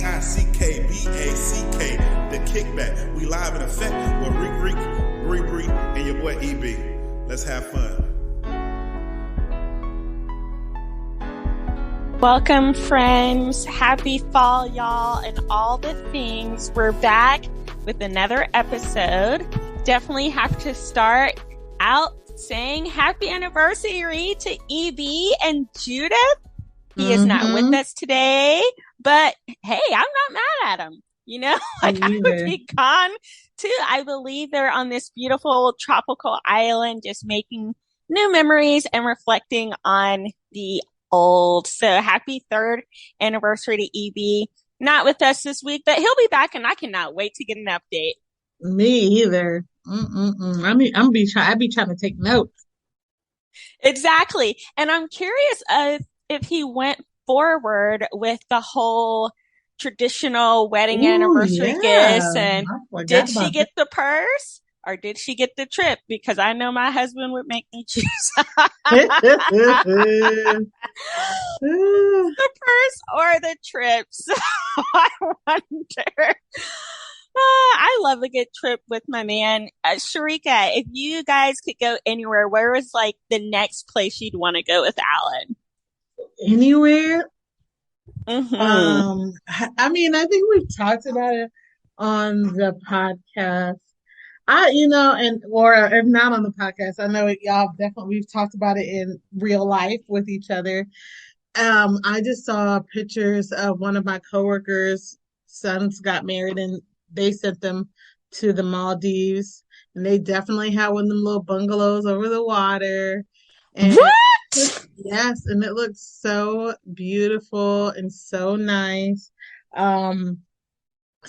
KICKBACK, the kickback. We live in effect with Reek, Bree, and your boy EB. Let's have fun. Welcome, friends. Happy fall, y'all, and all the things. We're back with another episode. Definitely have to start out saying happy anniversary to EB and Judith. He is not with us today, but hey, I'm not mad at him. You know, like I would be gone too. I believe they're on this beautiful tropical island, just making new memories and reflecting on the old. So happy third anniversary to EB. Not with us this week, but he'll be back, and I cannot wait to get an update. Me either. I mean, I be trying to take notes. Exactly, and I'm curious if he went forward with the whole traditional wedding anniversary gifts, and did she get the purse? Or did she get the trip? Because I know my husband would make me choose the purse or the trip. So I wonder. I love a good trip with my man. Sharika, if you guys could go anywhere, where was like the next place you'd want to go with Alan? Anywhere? I mean, I think we've talked about it on the podcast. Or if not on the podcast, I know we've talked about it in real life with each other. I just saw pictures of one of my coworkers' sons got married, and they sent them to the Maldives, and they definitely had one of them little bungalows over the water. And what? Yes, and it looked so beautiful and so nice. So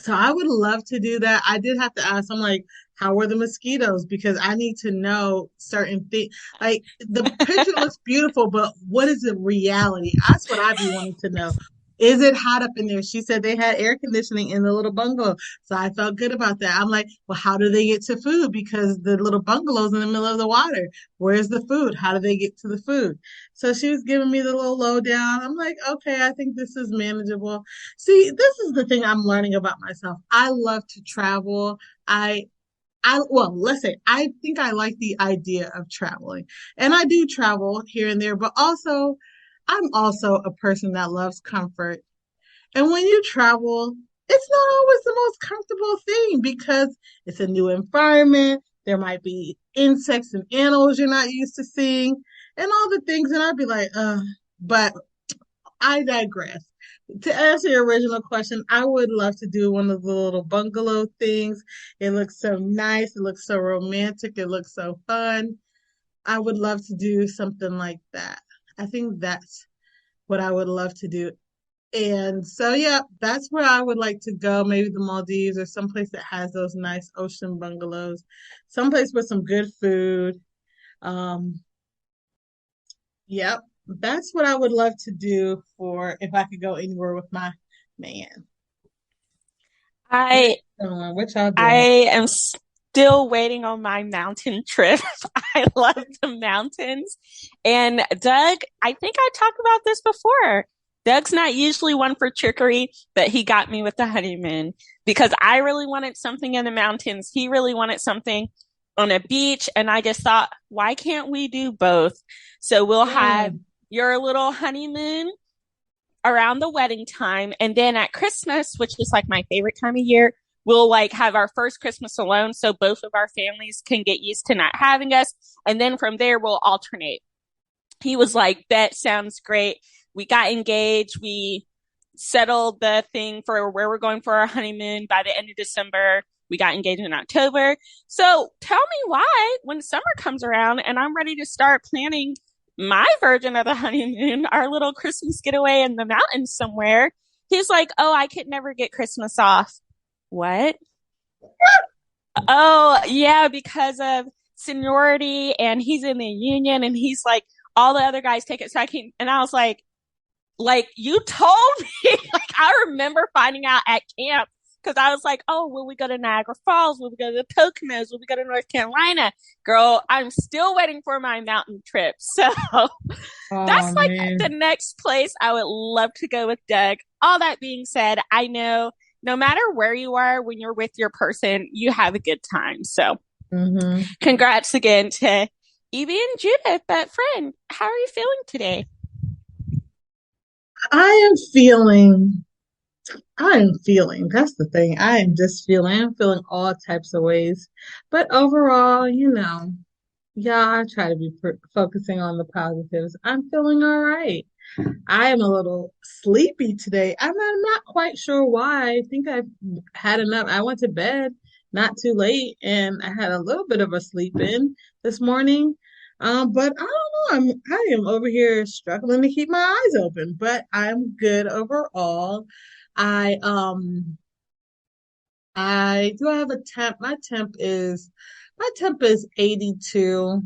I would love to do that. I did have to ask, I'm like, how were the mosquitoes? Because I need to know certain things. Like, the picture looks beautiful, but what is the reality? That's what I'd be wanting to know. Is it hot up in there? She said they had air conditioning in the little bungalow. So I felt good about that. I'm like, well, how do they get to food? Because the little bungalow's in the middle of the water. Where's the food? How do they get to the food? So she was giving me the little lowdown. I'm like, okay, I think this is manageable. See, this is the thing I'm learning about myself. I love to travel. Let's say, I think I like the idea of traveling. And I do travel here and there, but I'm also a person that loves comfort. And when you travel, it's not always the most comfortable thing because it's a new environment. There might be insects and animals you're not used to seeing and all the things. And I'd be like, but I digress. To answer your original question, I would love to do one of the little bungalow things. It looks so nice. It looks so romantic. It looks so fun. I would love to do something like that. I think that's what I would love to do. And so, yeah, that's where I would like to go. Maybe the Maldives or someplace that has those nice ocean bungalows. Someplace with some good food. Yep. That's what I would love to do for if I could go anywhere with my man. I am still waiting on my mountain trip. I love the mountains. And Doug, I think I talked about this before. Doug's not usually one for trickery, but he got me with the honeymoon because I really wanted something in the mountains. He really wanted something on a beach. And I just thought, why can't we do both? So we'll have your little honeymoon around the wedding time. And then at Christmas, which is like my favorite time of year, we'll like have our first Christmas alone. So both of our families can get used to not having us. And then from there, we'll alternate. He was like, that sounds great. We got engaged. We settled the thing for where we're going for our honeymoon by the end of December. We got engaged in October. So tell me why when summer comes around and I'm ready to start planning my version of the honeymoon, our little Christmas getaway in the mountains somewhere, he's like, oh, I could never get Christmas off. What? Oh, yeah, because of seniority and he's in the union and he's like, all the other guys take it. So I can't. And I was like, you told me, like, I remember finding out at camp Because I was like, oh, will we go to Niagara Falls? Will we go to the Poconos? Will we go to North Carolina? Girl, I'm still waiting for my mountain trip. So that's Oh like the man. next place I would love to go with Doug. All that being said, I know no matter where you are, when you're with your person, you have a good time. So Hmm. congrats again to Evie and Judith. But friend, how are you feeling today? I am feeling, I am feeling, that's the thing. I am just feeling, I'm feeling all types of ways. But overall, yeah, I try to be focusing on the positives. I'm feeling all right. I am a little sleepy today. I'm not quite sure why. I think I've had enough. I went to bed not too late and I had a little bit of a sleep in this morning. But I don't know. I am over here struggling to keep my eyes open, but I'm good overall. I I do I have a temp. My temp is 82.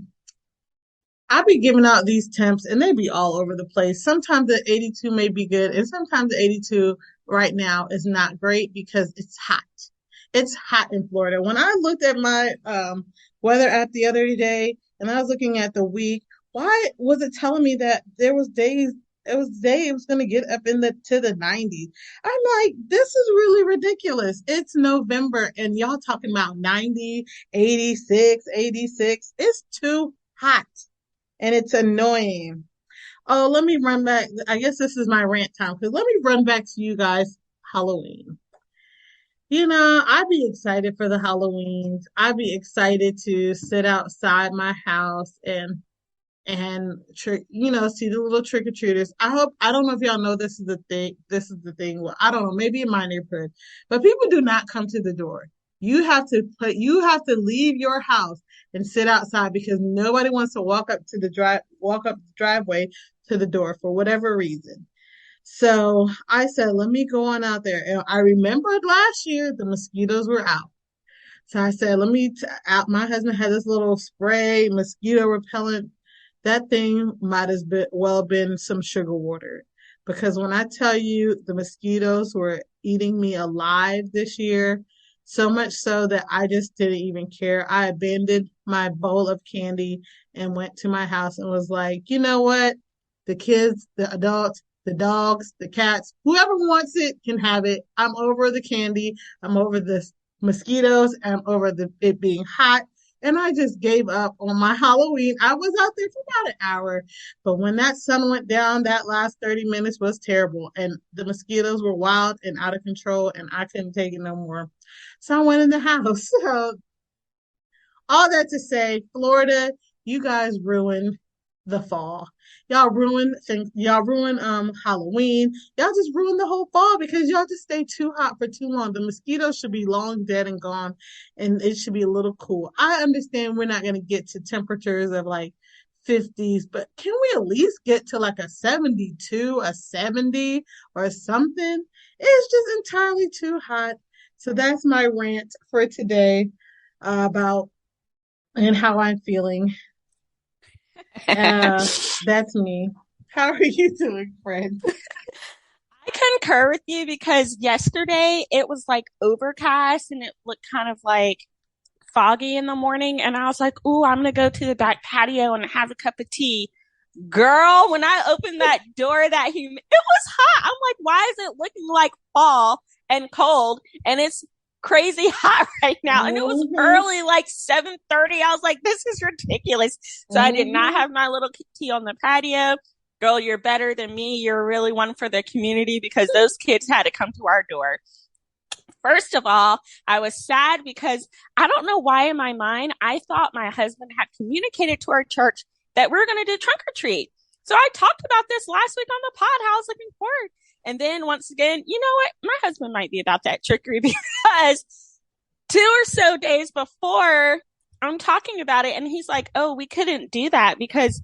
I be giving out these temps and they be all over the place. Sometimes the 82 may be good, and sometimes the 82 right now is not great because it's hot. It's hot in Florida. When I looked at my weather app the other day and I was looking at the week, why was it telling me that it was gonna get up in the 90s? I'm like, this is really ridiculous. It's November and y'all talking about 90, 86, 86. It's too hot and it's annoying. Oh, let me run back. I guess this is my rant time because let me run back to you guys. Halloween. I'd be excited for the Halloweens. I'd be excited to sit outside my house and see the little trick or treaters. I don't know if y'all know this is the thing. This is the thing. Well, I don't know, maybe in my neighborhood, but people do not come to the door. You have to leave your house and sit outside because nobody wants to walk up the driveway to the door for whatever reason. So I said, let me go on out there. And I remembered last year the mosquitoes were out. So I said, out. My husband had this little spray, mosquito repellent. That thing might as well been some sugar water. Because when I tell you the mosquitoes were eating me alive this year, so much so that I just didn't even care. I abandoned my bowl of candy and went to my house and was like, you know what? The kids, the adults, the dogs, the cats, whoever wants it can have it. I'm over the candy. I'm over this mosquitoes. I'm over it being hot. And I just gave up on my Halloween. I was out there for about an hour, but when that sun went down, that last 30 minutes was terrible. And the mosquitoes were wild and out of control, and I couldn't take it no more. So I went in the house. So all that to say, Florida, you guys ruined the fall. Y'all ruin Halloween. Y'all just ruined the whole fall because y'all just stay too hot for too long. The mosquitoes should be long dead and gone and it should be a little cool. I understand we're not gonna get to temperatures of like 50s, but can we at least get to like a 72, a 70 or something? It's just entirely too hot. So that's my rant for today about and how I'm feeling. Uh, that's me. How are you doing, friend? I concur with you because yesterday it was like overcast and it looked kind of like foggy in the morning. And I was like, ooh, I'm going to go to the back patio and have a cup of tea. Girl, when I opened that door, it was hot. I'm like, why is it looking like fall and cold? And it's crazy hot right now. And it was Mm-hmm. early, like 7:30. I was like, this is ridiculous. So I did not Mm-hmm. have my little tea on the patio. Girl, you're better than me. You're really one for the community because those kids had to come to our door. First of all, I was sad because I don't know why in my mind, I thought my husband had communicated to our church that we were going to do trunk or treat. So I talked about this last week on the pod, how I was looking forward. And then once again, you know what? My husband might be about that trickery because 2 or so days before I'm talking about it and he's like, oh, we couldn't do that because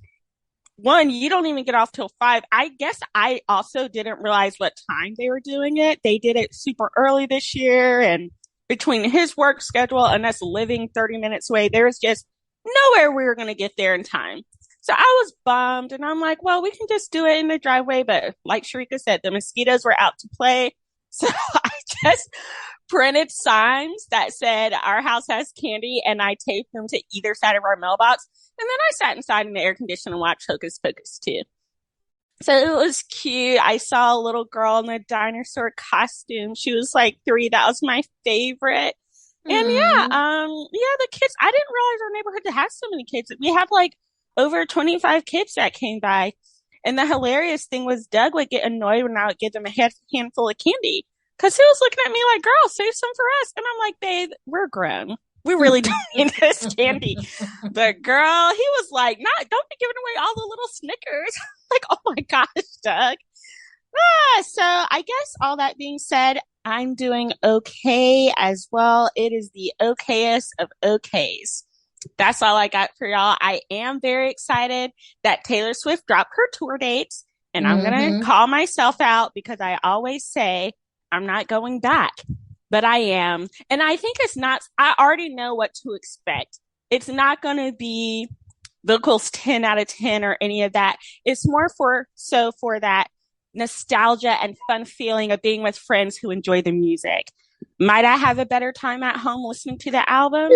one, you don't even get off till 5. I guess I also didn't realize what time they were doing it. They did it super early this year, and between his work schedule and us living 30 minutes away, there was just nowhere we were going to get there in time. So I was bummed, and I'm like, well, we can just do it in the driveway. But like Sharika said, the mosquitoes were out to play. So I just printed signs that said our house has candy, and I taped them to either side of our mailbox. And then I sat inside in the air conditioner and watched Hocus Pocus too. So it was cute. I saw a little girl in a dinosaur costume. She was like 3. That was my favorite. And the kids, I didn't realize our neighborhood had so many kids. We had like over 25 kids that came by. And the hilarious thing was Doug would get annoyed when I would give them a handful of candy because he was looking at me like, girl, save some for us. And I'm like, babe, we're grown. We really don't need this candy. But girl, he was like, don't be giving away all the little Snickers. Like, oh my gosh, Doug. So I guess all that being said, I'm doing okay as well. It is the okayest of okays. That's all I got for y'all. I am very excited that Taylor Swift dropped her tour dates, and I'm going to call myself out because I always say I'm not going back, but I am. And I think I already know what to expect. It's not going to be vocals 10 out of 10 or any of that. It's more for that nostalgia and fun feeling of being with friends who enjoy the music. Might I have a better time at home listening to the album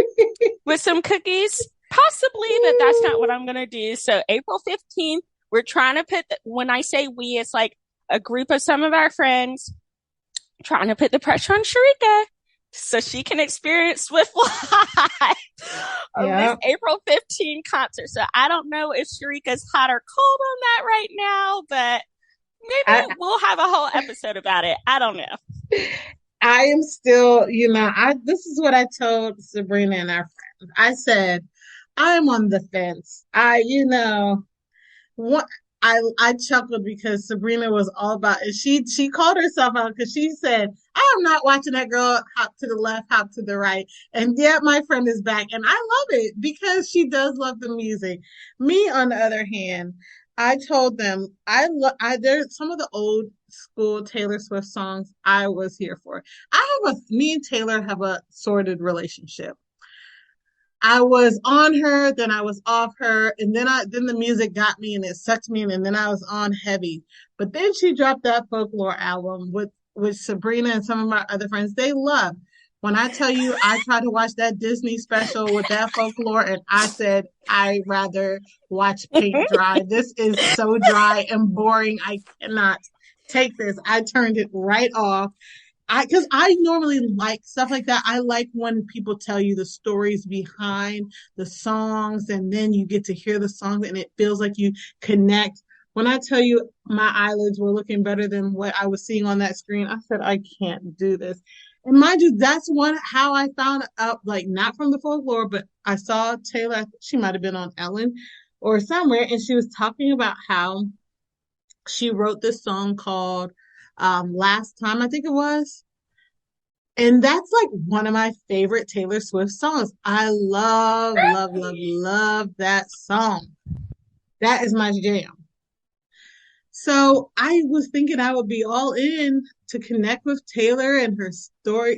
with some cookies? Possibly, but that's not what I'm going to do. So April 15th, we're trying to when I say we, it's like a group of some of our friends trying to put the pressure on Sharika so she can experience Swift live on this April 15th concert. So I don't know if Sharika's hot or cold on that right now, but maybe we'll have a whole episode about it. I don't know. I am still, this is what I told Sabrina and our friends. I said, I'm on the fence. I chuckled because Sabrina was all about it. She called herself out because she said, I am not watching that girl hop to the left, hop to the right. And yet my friend is back. And I love it because she does love the music. Me, on the other hand, I told them there's some of the old school Taylor Swift songs I was here for. Me and Taylor have a sordid relationship. I was on her, then I was off her, and then the music got me and it sucked me in, and then I was on heavy. But then she dropped that folklore album with Sabrina and some of my other friends. They love. When I tell you, I tried to watch that Disney special with that folklore, and I said, I'd rather watch paint dry. This is so dry and boring. I cannot take this. I turned it right off. Because I normally like stuff like that. I like when people tell you the stories behind the songs, and then you get to hear the songs, and it feels like you connect. When I tell you my eyelids were looking better than what I was seeing on that screen, I said, I can't do this. And mind you, that's how I found out, like, not from the folklore, but I saw Taylor, I think she might have been on Ellen or somewhere, and she was talking about how she wrote this song called Last Time, I think it was. And that's like one of my favorite Taylor Swift songs. I love, love, love, love that song. That is my jam. So I was thinking I would be all in to connect with Taylor and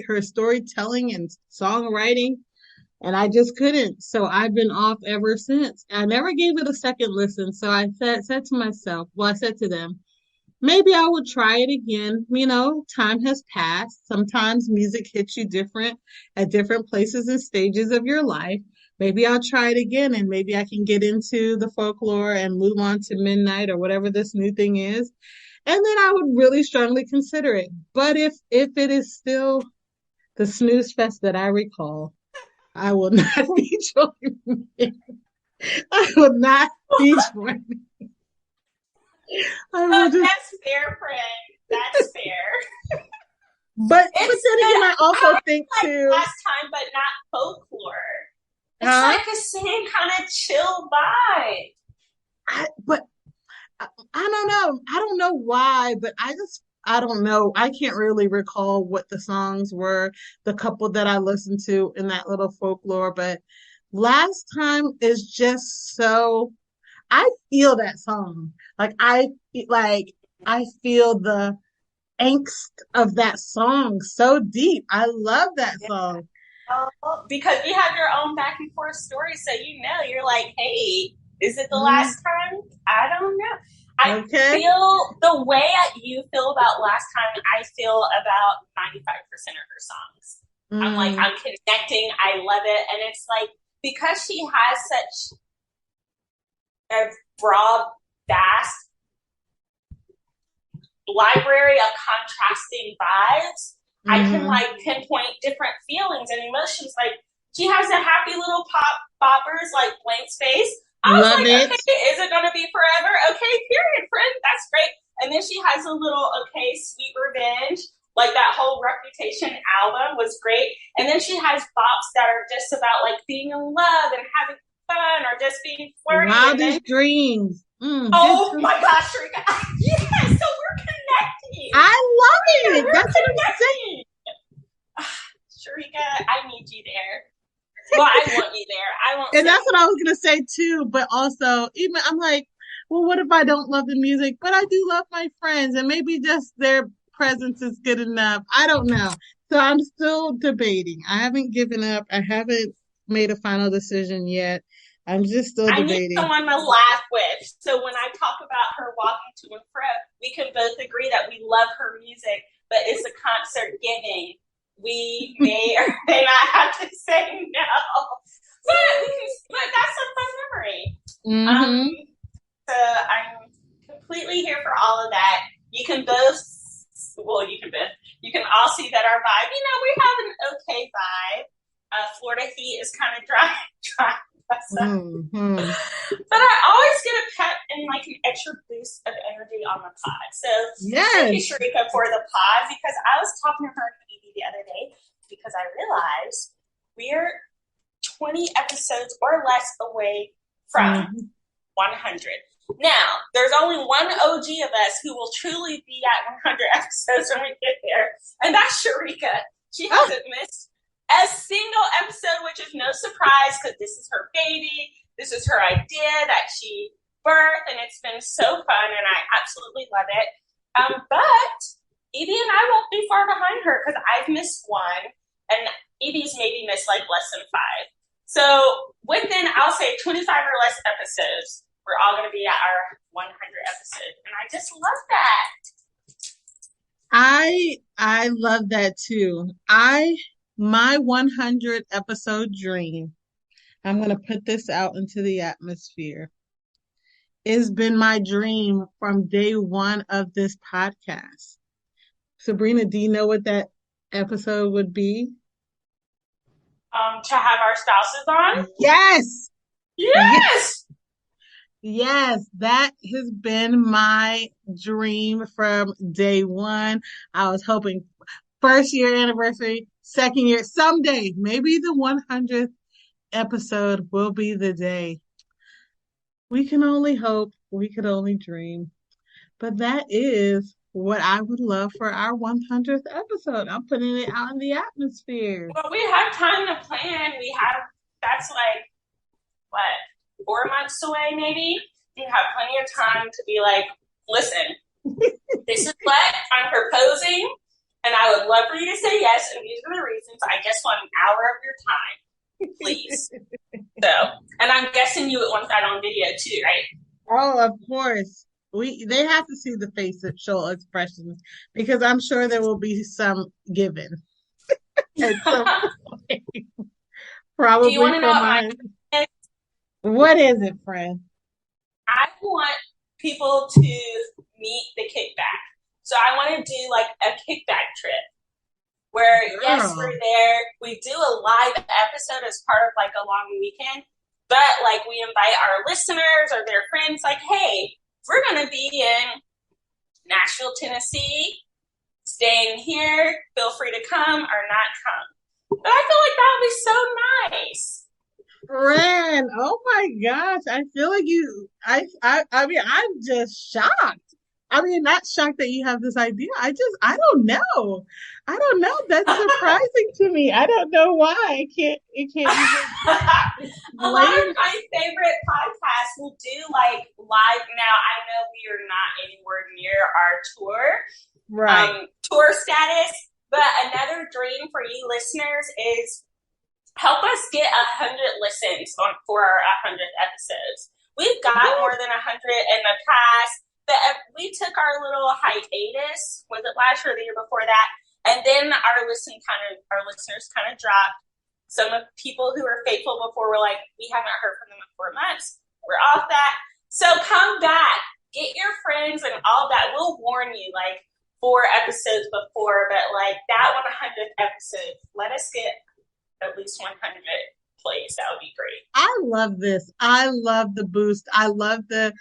her storytelling and songwriting, and I just couldn't. So I've been off ever since. I never gave it a second listen. So I said to myself, I said to them, maybe I would try it again. Time has passed. Sometimes music hits you different at different places and stages of your life. Maybe I'll try it again, and maybe I can get into the folklore and move on to Midnight or whatever this new thing is. And then I would really strongly consider it. But if it is still the snooze fest that I recall, I will not be joining it. I will not be joining it. That's fair, friend. That's fair. But then again, I also think like too. Last Time, but not folklore. It's like the same kind of chill vibe. But I don't know. I don't know why, but I don't know. I can't really recall what the songs were, the couple that I listened to in that little folklore, but Last Time is just so, I feel that song. I feel the angst of that song so deep. I love that song. Because you have your own back and forth story, so you're like, hey, is it the last time? I don't know. I Okay. feel the way you feel about Last Time, I feel about 95% of her songs. I'm like, I'm connecting. I love it. And it's like, because she has such a broad, vast library of contrasting vibes, I can like pinpoint different feelings and emotions. Like, she has a happy little boppers like Blank Space. I was like, okay, is it going to be forever? Okay, period, friend. That's great. And then she has a little, okay, Sweet Revenge. Like, that whole Reputation album was great. And then she has bops that are just about like being in love and having fun or just being flirty. Wildest Dreams. Oh my gosh, Sharika. Yes, so we're connecting. I love it. That's what I'm saying. Sharika, I need you there. Well, I want you there. And that's what I was going to say too. But also, even I'm like, well, what if I don't love the music? But I do love my friends, and maybe just their presence is good enough. I don't know. So I'm still debating. I haven't given up. I haven't made a final decision yet. I'm just still debating. I need someone to laugh with. So when I talk about her walking to and fro, we can both agree that we love her music, but it's a concert giving. We may or may not have to say no. But that's a fun memory. So I'm completely here for all of that. You can all see that our vibe, we have an okay vibe. Florida heat is kind of dry. But I always get a pep and like an extra boost of energy on the pod. So thank you, Sharika, for the pod, because I was talking to her the other day because I realized we're 20 episodes or less away from 100. Now, there's only one OG of us who will truly be at 100 episodes when we get there, and that's Sharika. She hasn't missed a single episode, which is no surprise because this is her baby. This is her idea that she birthed, and it's been so fun, and I absolutely love it. But Evie and I won't be far behind her because I've missed one, and Evie's maybe missed like less than 5. So within, I'll say 25 or less episodes, we're all going to be at our 100 episode, and I just love that. I love that too. My 100 episode dream, I'm going to put this out into the atmosphere. It's been my dream from day one of this podcast. Sabrina, do you know what that episode would be? To have our spouses on? Yes! Yes, that has been my dream from day one. I was hoping first year anniversary, second year, someday, maybe the 100th episode will be the day. We can only hope, we could only dream. But that is what I would love for our 100th episode. I'm putting it out in the atmosphere. Well, we have time to plan. That's like, 4 months away, maybe? You have plenty of time to be like, listen, this is what I'm proposing, and I would love for you to say yes, and these are the reasons. I just want an hour of your time, please. And I'm guessing you would want that on video too, right? Oh, of course. They have to see the facial expressions, because I'm sure there will be some given. At some point. Probably. Do you want to know what what is it, friend? I want people to meet the kickback. So I want to do like a kickback trip where, yes, we're there. We do a live episode as part of like a long weekend, but like we invite our listeners or their friends like, hey, we're going to be in Nashville, Tennessee, staying here. Feel free to come or not come. But I feel like that would be so nice. Friend, oh my gosh, I feel like I mean, I'm just shocked. I mean, not shocked that you have this idea. I don't know. That's surprising to me. I don't know why. It can't even. A lot of my favorite podcasts will do like live. Now, I know we are not anywhere near our tour status, but another dream for you listeners is help us get 100 listens for our 100th episodes. We've got more than 100 in the past. we took our little hiatus. Was it last year or the year before that? And then our listeners kind of dropped. Some of people who were faithful before were like, we haven't heard from them in 4 months. We're off that. So come back. Get your friends and all that. We'll warn you, like, 4 episodes before, but like that 100th episode, let us get at least 100 plays. That would be great. I love this. I love the boost. I love the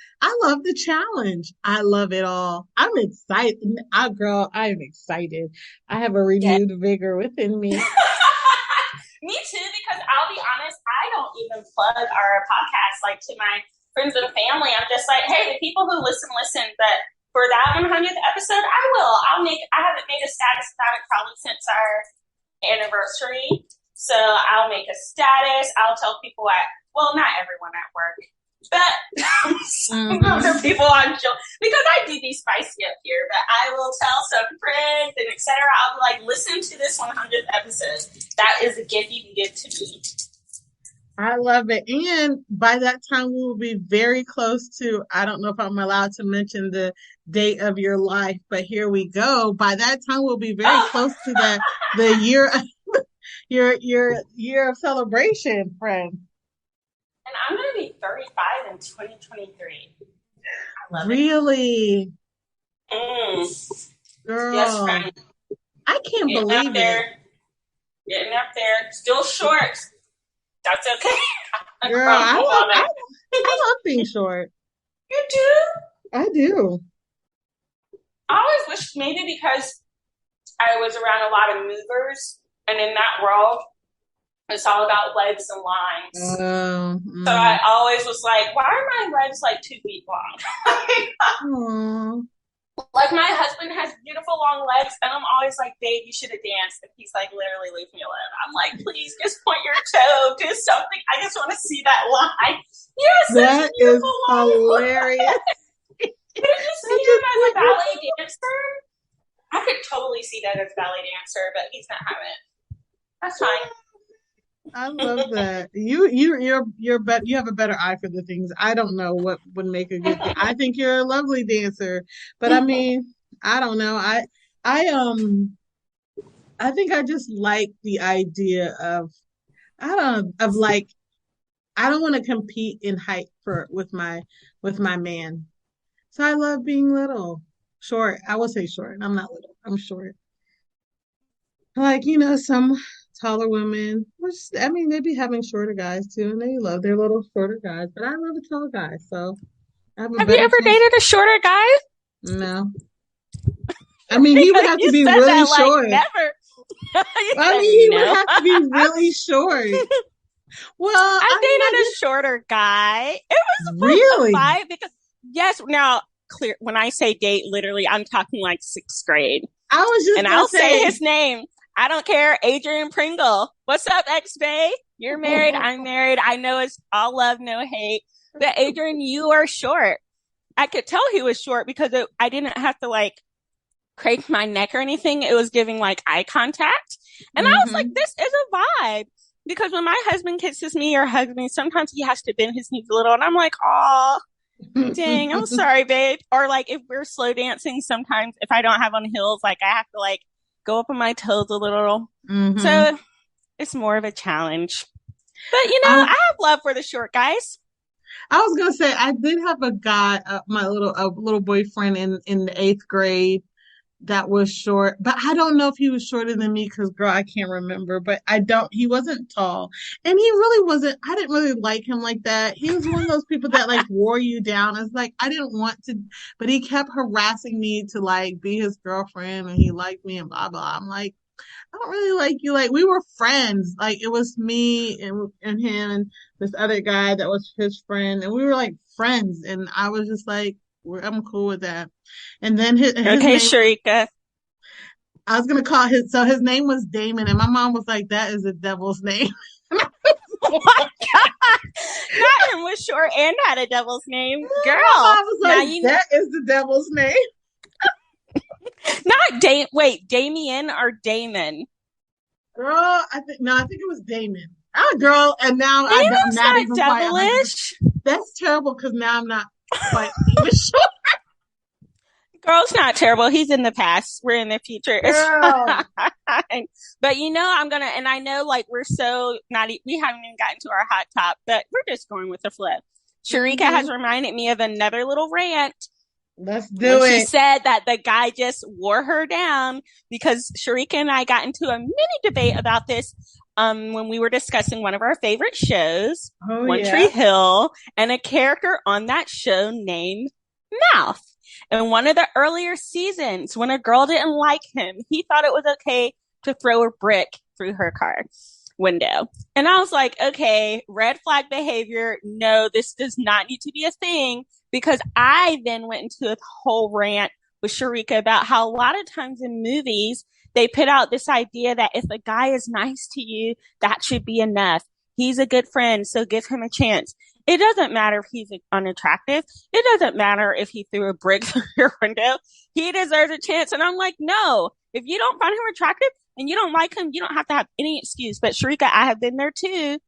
challenge. I love it all. I'm excited. I am excited. I have a renewed vigor within me. Me too, because I'll be honest, I don't even plug our podcast like to my friends and family. I'm just like, hey, the people who listen, but for that 100th episode, I will. I haven't made a status about it probably since our anniversary. So I'll make a status. I'll tell people not everyone at work, but some other people I'm sure, because I do be spicy up here, but I will tell some friends and etc. I'll be like, listen to this 100th episode. That is a gift you can give to me. I love it. And by that time, we will be very close to, I don't know if I'm allowed to mention the date of your life, but here we go. By that time, we'll be very close to the year, your year of celebration, friend. And I'm going to be 35 in 2023. I love really? It. Girl. Yes, friend. I can't believe it. Getting up there. Still short. That's okay. Girl, I love being short. You do? I do. I always wish maybe because I was around a lot of movers, and in that world, it's all about legs and lines. So I always was like, why are my legs like 2 feet long? Like my husband has beautiful long legs, and I'm always like, babe, you should have danced. And he's like, literally, leave me alone. I'm like, please, just point your toe, do something. I just want to see that line. Yes, that is hilarious. Did you see him as a ballet dancer? I could totally see that as a ballet dancer, but he's not having it. That's fine. I love that. You have a better eye for the things. I don't know what would make a good. I think you're a lovely dancer, but I mean, I don't know. I think I just like the idea of I don't want to compete in height with my man. So I love being little, short. I will say short. I'm not little. I'm short. Like, some taller women, they be having shorter guys too, and they love their little shorter guys, but I love a tall guy, so have you ever dated a shorter guy? No. I mean, he would have to be really short. Never. He would have to be really short. Well, I dated a shorter guy. It was really a vibe because, yes, now, clear, when I say date, literally, I'm talking like 6th grade. I was just I'll say his name. I don't care. Adrian Pringle. What's up, ex-bae? You're married. I'm married. I know it's all love, no hate. But Adrian, you are short. I could tell he was short because I didn't have to like crank my neck or anything. It was giving like eye contact. And I was like, this is a vibe. Because when my husband kisses me or hugs me, sometimes he has to bend his knees a little. And I'm like, aw, dang, I'm sorry, babe. Or like if we're slow dancing, sometimes if I don't have on heels, like I have to like go up on my toes a little. So it's more of a challenge. But I have love for the short guys. I was gonna say I did have a guy, my little boyfriend in the 8th grade that was short, but I don't know if he was shorter than me because, girl, I can't remember. But he wasn't tall, and he really wasn't. I didn't really like him like that. He was one of those people that like wore you down. It's like I didn't want to, but he kept harassing me to like be his girlfriend, and he liked me and blah blah. I'm like, I don't really like you. Like we were friends. Like it was me and him and this other guy that was his friend, and we were like friends. And I was just like, I'm cool with that. And then his okay, name, Sharika. I was gonna call his name was Damon, and my mom was like, "That is the devil's name." Oh my God! Not him was short and had a devil's name, girl. My mom was like, "That is the devil's name." Not Wait, Damien or Damon? Girl, I think it was Damon. Girl, and now Damon's I'm not even devilish. That's terrible because now I'm not quite even sure. Girl, it's not terrible. He's in the past. We're in the future. It's Girl. fine. But and I know like we're so not, we haven't even gotten to our hot top, but we're just going with the flow. Sharika has reminded me of another little rant. Let's do it. She said that the guy just wore her down because Sharika and I got into a mini debate about this when we were discussing one of our favorite shows, One Tree Hill, and a character on that show named Mouth. In one of the earlier seasons, when a girl didn't like him, he thought it was okay to throw a brick through her car window. And I was like, okay, red flag behavior. No, this does not need to be a thing, because I then went into a whole rant with Sharika about how a lot of times in movies, they put out this idea that if a guy is nice to you, that should be enough. He's a good friend, so give him a chance. It doesn't matter if he's unattractive. It doesn't matter if he threw a brick through your window. He deserves a chance. And I'm like, no, if you don't find him attractive and you don't like him, you don't have to have any excuse. But Sharika, I have been there too.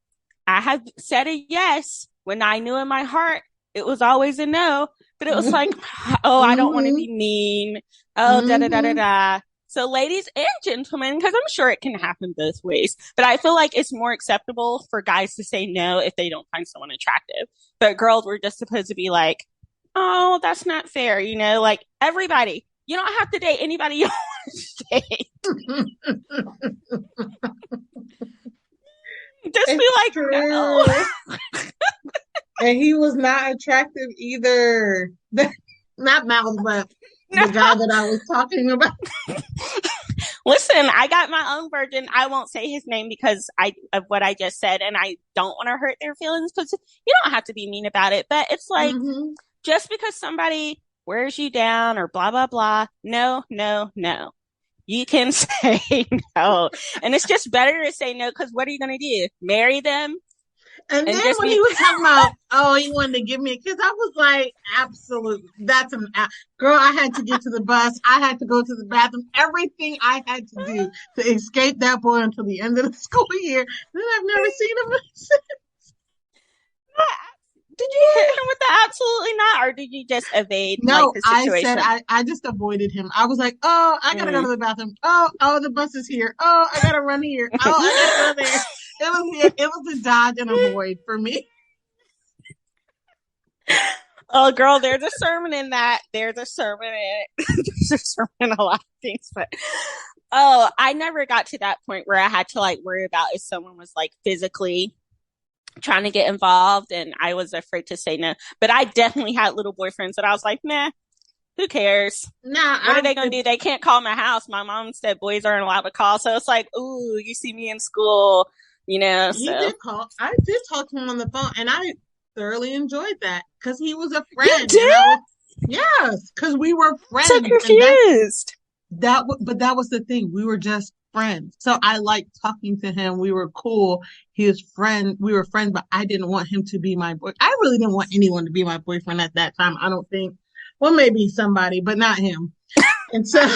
I have said a yes when I knew in my heart it was always a no. But it was like, oh, I don't want to be mean. Oh, da da da da da. So ladies and gentlemen, because I'm sure it can happen both ways, but I feel like it's more acceptable for guys to say no if they don't find someone attractive. But girls were just supposed to be like, oh, that's not fair. You know, like everybody, you don't have to date anybody you want to date. Just It's be like, true. no. And he was not attractive either. Not Mouth, but the guy that I was talking about. Listen, I got my own version. I won't say his name because of what I just said, and I don't want to hurt their feelings, because you don't have to be mean about it. But it's like, just because somebody wears you down or blah, blah, blah. No, no, no. You can say no. And it's just better to say no, because what are you going to do? Marry them? And then when he was talking about, oh, he wanted to give me a kiss, I was like, absolutely. That's girl, I had to get to the bus. I had to go to the bathroom. Everything I had to do to escape that boy until the end of the school year. Then I've never seen him since. Did you hit him with the absolutely not, or did you just evade the situation? I said I just avoided him. I was like, oh, I gotta go to the bathroom. Oh, the bus is here. Oh, I gotta run here. Oh, I gotta go there. It was a dodge and avoid for me. Oh, girl, there's a sermon in that. There's a sermon in it. There's a sermon in a lot of things, but I never got to that point where I had to like worry about if someone was like physically trying to get involved, and I was afraid to say no. But I definitely had little boyfriends that I was like, nah, who cares? Nah, what are they gonna do? They can't call my house. My mom said boys aren't allowed to call, so it's like, ooh, you see me in school, you know. He did call. I did talk to him on the phone, and I thoroughly enjoyed that because he was a friend. You did? Yes, because we were friends. So confused. But that was the thing. We were just friends. So I liked talking to him. We were cool. We were friends, but I didn't want him to be my boy. I really didn't want anyone to be my boyfriend at that time. I don't think. Well, maybe somebody, but not him. And so, but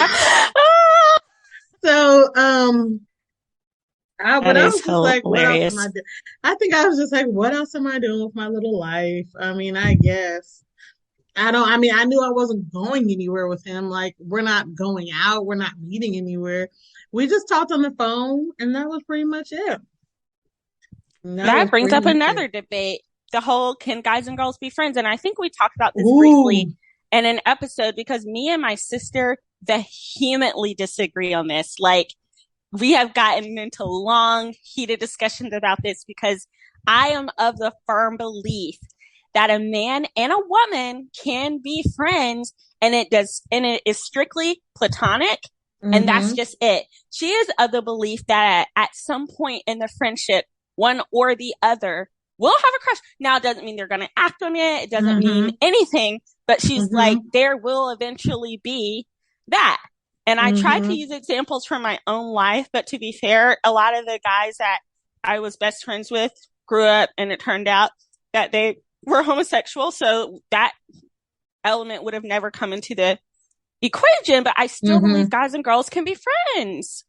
I was just like, what else am I doing? I think I was just like, what else am I doing with my little life? I mean, I guess. I knew I wasn't going anywhere with him. Like, we're not going out. We're not meeting anywhere. We just talked on the phone, and that was pretty much it. That brings up another debate. The whole, can guys and girls be friends? And I think we talked about this briefly in an episode, because me and my sister vehemently disagree on this. Like, we have gotten into long, heated discussions about this, because I am of the firm belief that a man and a woman can be friends, and it is strictly platonic, and that's just it. She is of the belief that at some point in the friendship, one or the other will have a crush. Now, it doesn't mean they're going to act on it. It doesn't mean anything, but she's like, there will eventually be that. And I tried to use examples from my own life, but to be fair, a lot of the guys that I was best friends with grew up, and it turned out that they were homosexual, so that element would have never come into the equation, but I still believe guys and girls can be friends.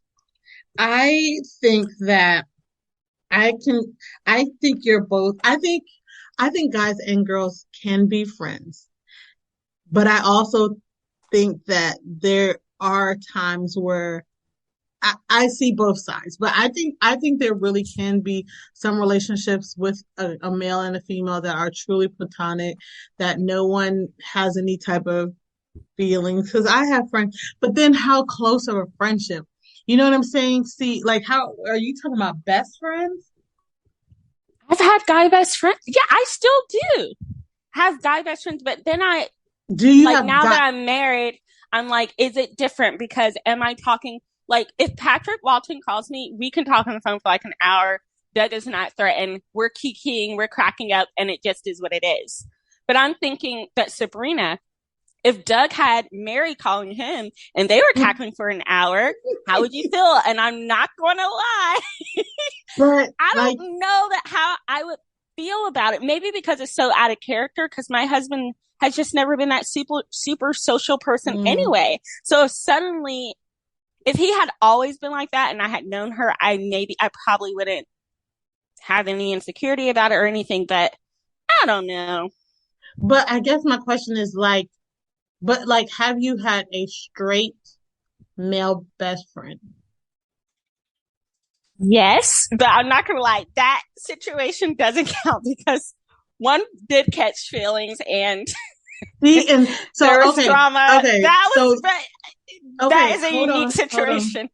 I think that I think you're both. I think guys and girls can be friends, but I also think that there are times where I see both sides, but I think there really can be some relationships with a male and a female that are truly platonic, that no one has any type of feelings. Because I have friends, but then how close of a friendship? You know what I'm saying? See, like, how are you talking about best friends? I've had guy best friends. Yeah, I still do have guy best friends, but then Do you like, have now got? that I'm married, I'm like, is it different? Because am I talking, like, if Patrick Walton calls me, we can talk on the phone for like an hour. Doug is not threatened. We're kikiing, we're cracking up, and it just is what it is. But I'm thinking that Sabrina, if Doug had Mary calling him and they were cackling for an hour, how would you feel? And I'm not going to lie. But I like, don't know that how I would feel about it. Maybe because it's so out of character, because my husband has just never been that super social person mm, anyway. So if he had always been like that and I had known her, I probably wouldn't have any insecurity about it or anything, but I don't know. but I guess my question is like, but like, have you had a straight male best friend? Yes, but I'm not gonna lie, that situation doesn't count because one did catch feelings and See, and so there was okay, drama. okay, so That okay, is a unique situation.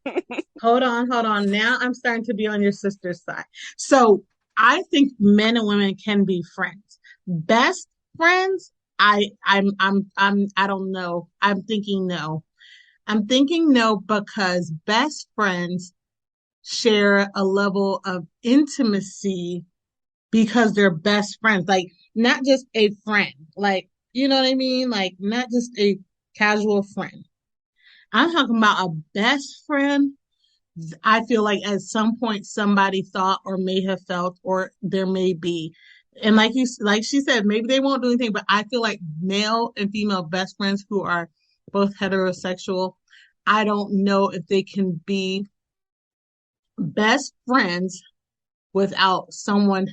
hold on. Now I'm starting to be on your sister's side. So I think men and women can be friends. Best friends, I don't know. I'm thinking no. I'm thinking no because best friends share a level of intimacy because they're best friends. Like, not just a friend. Like, you know what I mean? Like, not just a casual friend. I'm talking about a best friend. I feel like at some point somebody thought or may have felt, or there may be. And like she said, maybe they won't do anything, but I feel like male and female best friends who are both heterosexual, I don't know if they can be best friends without someone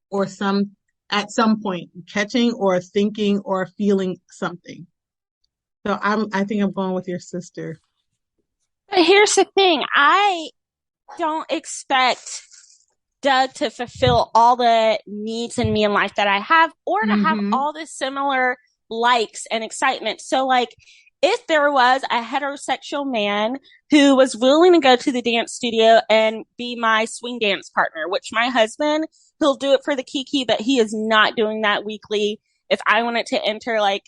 or some at some point catching or thinking or feeling something. So I think I'm going with your sister. But here's the thing, I don't expect Doug to fulfill all the needs in me in life that I have, or to have Mm-hmm. all the similar likes and excitement. So, like, if there was a heterosexual man who was willing to go to the dance studio and be my swing dance partner, which my husband, he'll do it for the Kiki, but he is not doing that weekly. If I wanted to enter like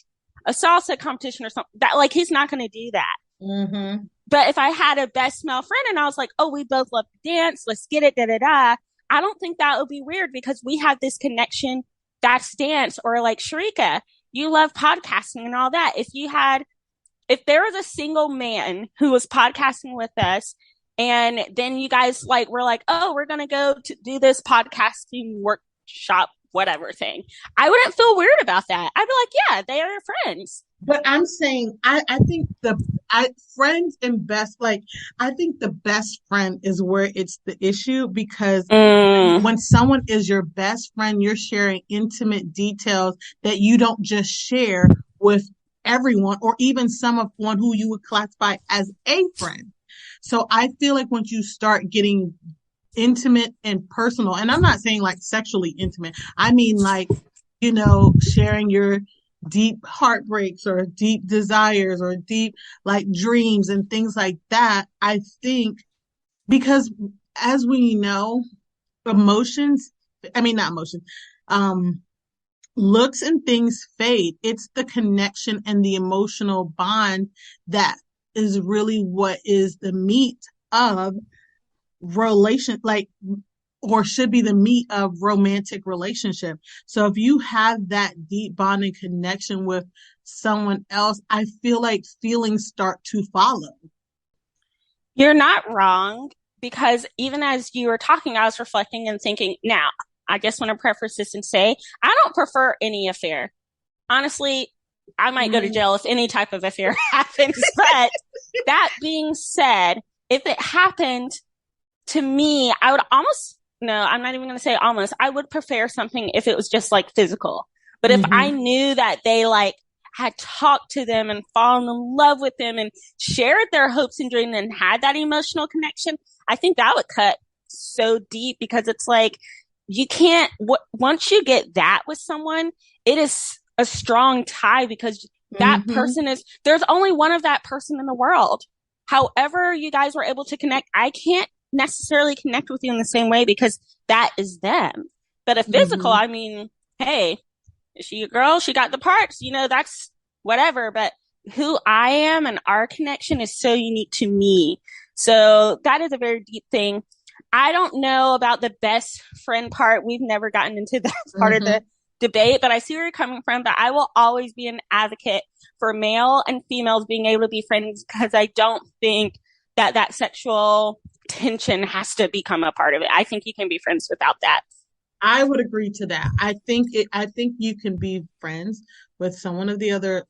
a salsa competition or something, that, like, he's not going to do that. Mm-hmm. But if I had a best male friend and I was like, oh, we both love to dance, let's get it, da da da, I don't think that would be weird because we have this connection that's dance. Or like Sharika, you love podcasting and all that. If there was a single man who was podcasting with us, and then you guys like were like, oh, we're gonna go to do this podcasting workshop, whatever thing, I wouldn't feel weird about that. I'd be like, yeah, they are friends. But I'm saying I think I friends and best, like, I think the best friend is where it's the issue, because when someone is your best friend, you're sharing intimate details that you don't just share with everyone, or even someone who you would classify as a friend. So I feel like once you start getting intimate and personal, and I'm not saying like sexually intimate, I mean like, sharing your deep heartbreaks or deep desires or deep like dreams and things like that. I think because, as we know, emotions, I mean, not emotions, um, looks and things fade. It's the connection and the emotional bond that is really what is the meat of relation, like, or should be the meat of romantic relationship. So if you have that deep bonding connection with someone else, I feel like feelings start to follow. You're not wrong, because even as you were talking, I was reflecting and thinking, now, I just want to preface this and say, I don't prefer any affair. Honestly, I might go to jail if any type of affair happens. But that being said, if it happened to me, I would almost, no, I'm not even going to say almost, I would prefer something if it was just like physical. But if I Mm-hmm. knew that they like had talked to them and fallen in love with them and shared their hopes and dreams and had that emotional connection, I think that would cut so deep because it's like you can't, once you get that with someone, it is a strong tie because that person is, there's only one of that person in the world. However, you guys were able to connect, I can't necessarily connect with you in the same way because that is them. But a physical, I mean, hey, is she a girl? She got the parts, you know, that's whatever. But who I am and our connection is so unique to me. So that is a very deep thing. I don't know about the best friend part. We've never gotten into that part of the debate, but I see where you're coming from. But I will always be an advocate for male and females being able to be friends because I don't think that that sexual tension has to become a part of it. I think you can be friends without that. I would agree to that. I think you can be friends with someone of the other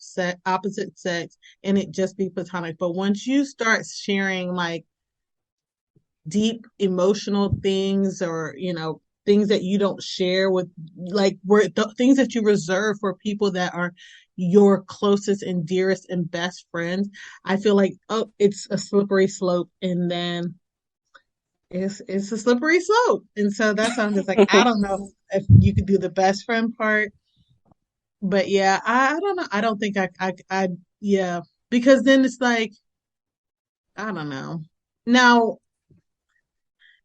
opposite sex, and it just be platonic. But once you start sharing like deep emotional things, or things that you don't share with, like things that you reserve for people that are your closest and dearest and best friends, I feel like, oh, it's a slippery slope, and then it's a slippery slope. And so that's why I'm just like, I don't know if you could do the best friend part. But yeah, I don't know. I don't think yeah, because then it's like, I don't know. Now,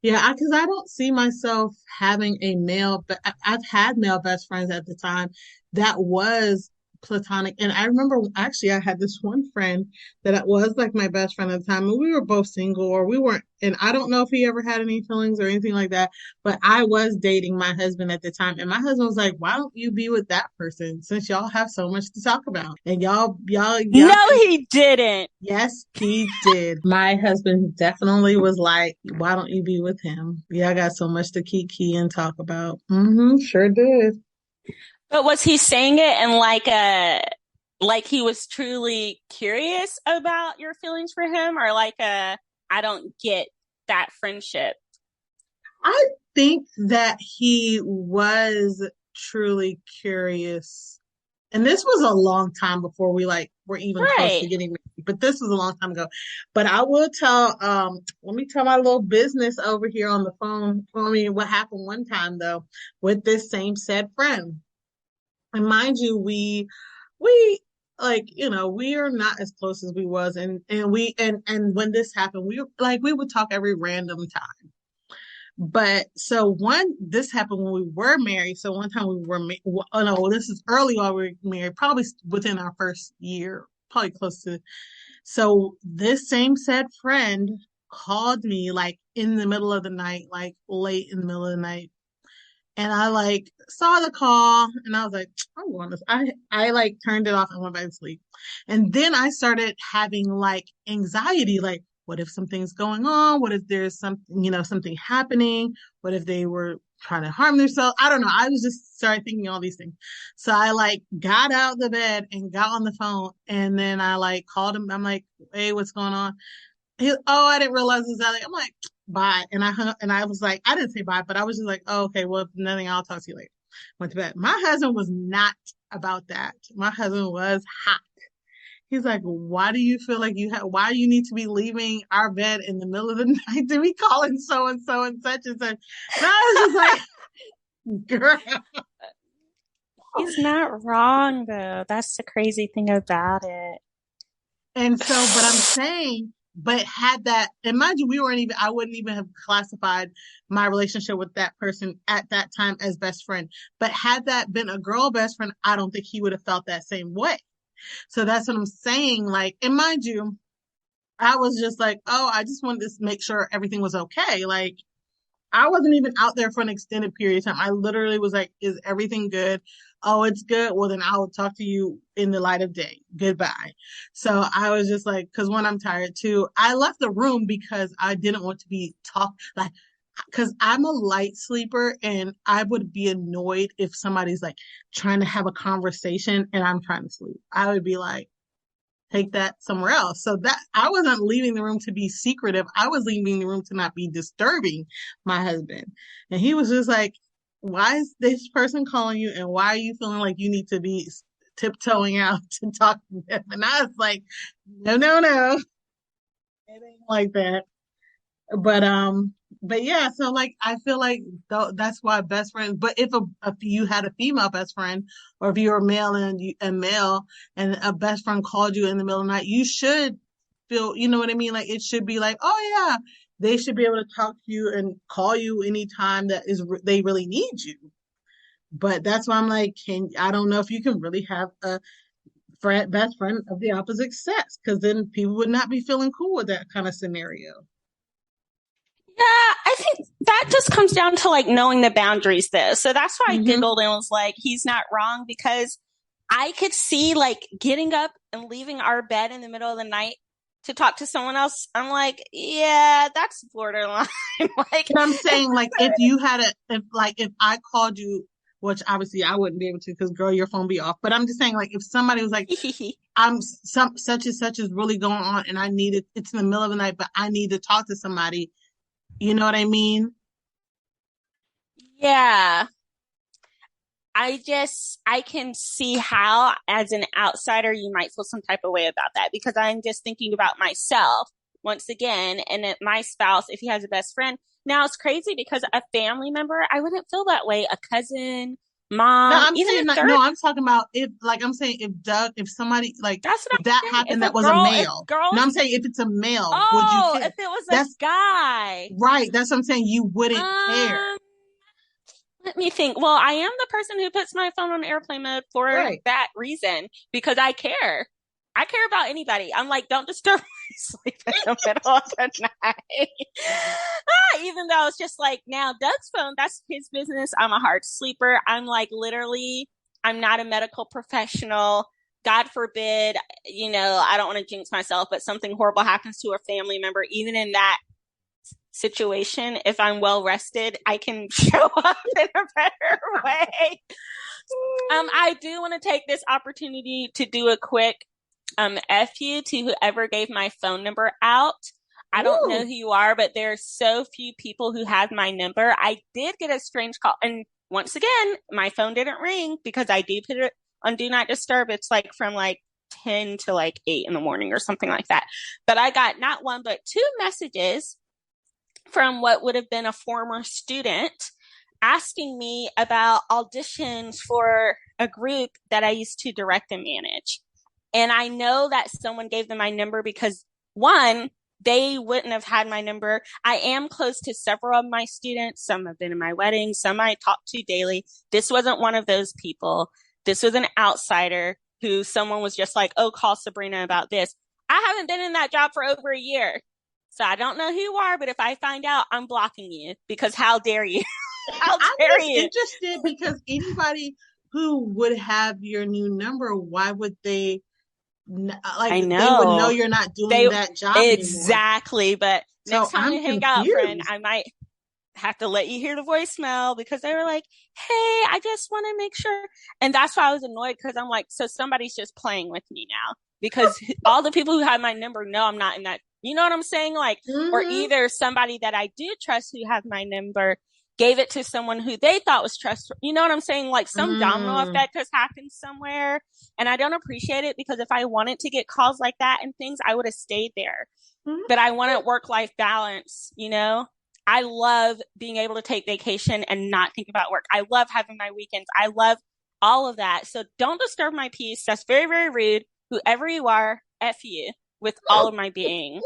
yeah, because I don't see myself having a male, but I've had male best friends at the time that was platonic. And I remember actually I had this one friend that was like my best friend at the time, and we were both single, or we weren't, and I don't know if he ever had any feelings or anything like that, but I was dating my husband at the time, and my husband was like, why don't you be with that person since y'all have so much to talk about? And y'all No, he didn't. Yes, he did. My husband definitely was like, why don't you be with him? Yeah, I got so much to Kiki and talk about. Sure did. But was he saying it in like he was truly curious about your feelings for him, or like I don't get that friendship? I think that he was truly curious. And this was a long time before we like were even close to Right. getting married. But this was a long time ago. But I will tell, let me tell my little business over here on the phone. I mean, what happened one time though with this same said friend. And mind you, we like, we are not as close as we was, and when this happened, we would talk every random time. But so this happened when we were married. So one time we were, oh no, this is early while we were married, probably within our first year, probably close to. So this same said friend called me like in the middle of the night, like late in the middle of the night. And I like saw the call, and I was like, I'm going to, I like turned it off and went back to sleep. And then I started having like anxiety, like, what if something's going on? What if there's something happening? What if they were trying to harm themselves? I don't know. I was just started thinking all these things. So I like got out of the bed and got on the phone, and then I like called him. I'm like, hey, what's going on? Oh, I didn't realize this. I'm like, bye. And I hung up, and I was like, I didn't say bye, but I was just like, oh, okay, well, if nothing, I'll talk to you later. Went to bed. My husband was not about that. My husband was hot. He's like, why do you feel like why do you need to be leaving our bed in the middle of the night to be calling so and so and such and such? And I was just like, girl. He's not wrong though. That's the crazy thing about it. And so, but I'm saying, but had that, imagine I wouldn't even have classified my relationship with that person at that time as best friend. But had that been a girl best friend, I don't think he would have felt that same way. So that's what I'm saying. Like, and mind you, I was just like, oh, I just wanted to make sure everything was okay. Like, I wasn't even out there for an extended period of time. I literally was like, is everything good? Oh, it's good. Well, then I will talk to you in the light of day. Goodbye. So I was just like, because when I'm tired too, I left the room because I didn't want to be talked like, because I'm a light sleeper, and I would be annoyed if somebody's like trying to have a conversation and I'm trying to sleep. I would be like, take that somewhere else. So that I wasn't leaving the room to be secretive. I was leaving the room to not be disturbing my husband. And he was just like, why is this person calling you? And why are you feeling like you need to be tiptoeing out to talk to them. And I was like, no, no, no. It ain't like that. But yeah, so like I feel like that's why best friends. But if you had a female best friend, or if you're a male and male, and a best friend called you in the middle of the night, you should feel, you know what I mean? Like it should be like, oh yeah, they should be able to talk to you and call you anytime they really need you. But that's why I'm like, I don't know if you can really have a best friend of the opposite sex, because then people would not be feeling cool with that kind of scenario. Yeah, I think that just comes down to like knowing the boundaries though. So that's why I giggled and was like, he's not wrong, because I could see like getting up and leaving our bed in the middle of the night to talk to someone else. I'm like, yeah, that's borderline. Like, and I'm saying like if I called you, which obviously I wouldn't be able to because girl, your phone be off. But I'm just saying like if somebody was like, I'm such and such is really going on and it's in the middle of the night, but I need to talk to somebody. You know what I mean? Yeah. I can see how, as an outsider, you might feel some type of way about that, because I'm just thinking about myself once again, and my spouse, if he has a best friend. Now it's crazy because a family member, I wouldn't feel that way. A cousin, mom, no, I'm even saying a third. no, I'm talking about if somebody like That's what if that saying. happened, If that was girl, a male. No, I'm saying if it's a male, would you care? If it was a guy. Right. That's what I'm saying. You wouldn't care. Let me think. Well, I am the person who puts my phone on airplane mode for that reason, because I care. I care about anybody. I'm like, don't disturb my sleep in the middle of the night. Even though it's just like, now Doug's phone, that's his business. I'm a hard sleeper. I'm like, literally, I'm not a medical professional. God forbid, I don't want to jinx myself, but something horrible happens to a family member. Even in that situation, if I'm well rested, I can show up in a better way. I do want to take this opportunity to do a quick F you to whoever gave my phone number out. I don't know who you are, but there's so few people who have my number. I did get a strange call, and once again, my phone didn't ring because I do put it on Do Not Disturb. It's like from like 10 to like 8 in the morning or something like that. But I got not one, but two messages from what would have been a former student asking me about auditions for a group that I used to direct and manage. And I know that someone gave them my number because, one, they wouldn't have had my number. I am close to several of my students. Some have been in my wedding. Some I talk to daily. This wasn't one of those people. This was an outsider who someone was just like, oh, call Sabrina about this. I haven't been in that job for over a year. So I don't know who you are, but if I find out, I'm blocking you, because how dare you? How dare you? I'm just interested because anybody who would have your new number, why would they? I know. They would know you're not doing that job exactly. Anymore. But next time we hang out, friend, I might have to let you hear the voicemail, because they were like, hey, I just want to make sure. And that's why I was annoyed, because I'm like, so somebody's just playing with me now, because all the people who have my number know I'm not in that. You know what I'm saying? Like, or either somebody that I do trust who has my number gave it to someone who they thought was trustworthy. You know what I'm saying? Like some domino effect has happened somewhere. And I don't appreciate it, because if I wanted to get calls like that and things, I would have stayed there. But I wanted work-life balance, I love being able to take vacation and not think about work. I love having my weekends. I love all of that. So don't disturb my peace. That's very, very rude. Whoever you are, F you with all of my being.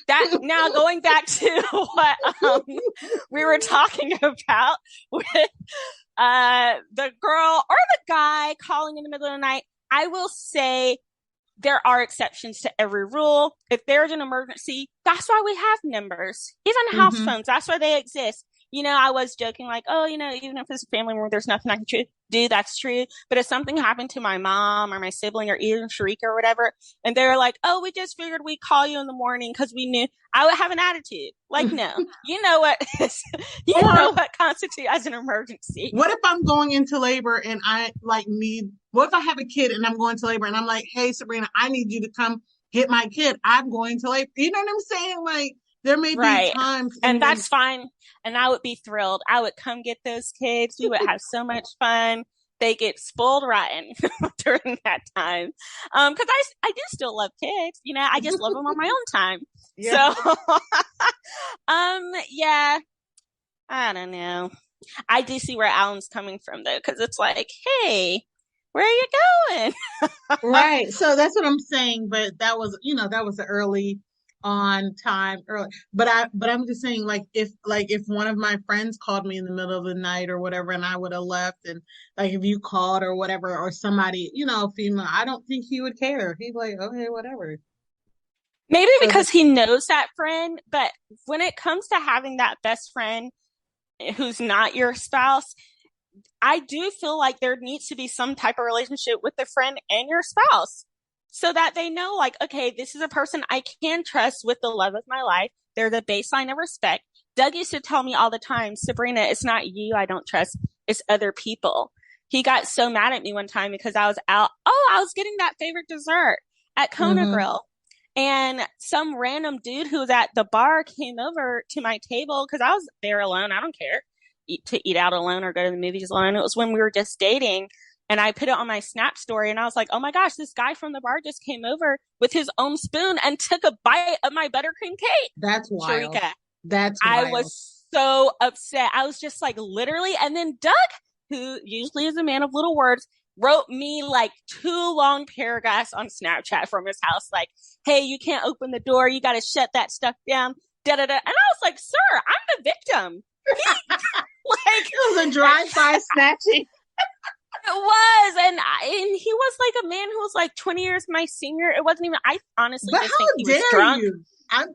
That now going back to what we were talking about with the girl or the guy calling in the middle of the night, I will say there are exceptions to every rule. If there's an emergency, that's why we have numbers. Even house phones, that's why they exist. I was joking like, oh, even if it's a family member, there's nothing I can do. That's true. But if something happened to my mom or my sibling or even Sharika or whatever, and they're like, oh, we just figured we'd call you in the morning because we knew, I would have an attitude. Like, no, you know what constitutes as an emergency. What if I'm going into labor and what if I have a kid and I'm going to labor and I'm like, hey, Sabrina, I need you to come get my kid. I'm going to labor. You know what I'm saying? Like, there may be times. And that's fine. And I would be thrilled. I would come get those kids. We would have so much fun. they get spoiled rotten during that time. Because I do still love kids, you know, I just love them on my own time. Yeah. So, yeah, I don't know. I do see where Alan's coming from though, because it's like, hey, where are you going? Right. So that's what I'm saying. But that was, that was the early on time early. But I'm just saying, if one of my friends called me in the middle of the night or whatever, and I would have left, and like if you called or whatever, or somebody, female, I don't think he would care. He's like, okay, whatever. Maybe So because he knows that friend, but when it comes to having that best friend who's not your spouse, I do feel like there needs to be some type of relationship with the friend and your spouse so that they know, like, okay, this is a person I can trust with the love of my life. They're the baseline of respect. Doug used to tell me all the time, Sabrina, it's not you I don't trust, it's other people. He got so mad at me one time because I was out. Oh, I was getting that favorite dessert at Kona mm-hmm. Grill. And some random dude who was at the bar came over to my table because I was there alone. I don't care to eat out alone or go to the movies alone. It was when we were just dating. And I put it on my Snap story and I was like, oh my gosh, this guy from the bar just came over with his own spoon and took a bite of my buttercream cake. That's wild. Sharika. That's I wild. was so upset. I was just like, literally. And then Doug, who usually is a man of little words, wrote me like 2 long paragraphs on Snapchat from his house, like, hey, you can't open the door. You got to shut that stuff down. Da, da, da. And I was like, sir, I'm the victim. Like, it was a drive-by snatching. It was. And he was like a man who was like 20 years my senior. It wasn't even, I honestly just think he was drunk. You?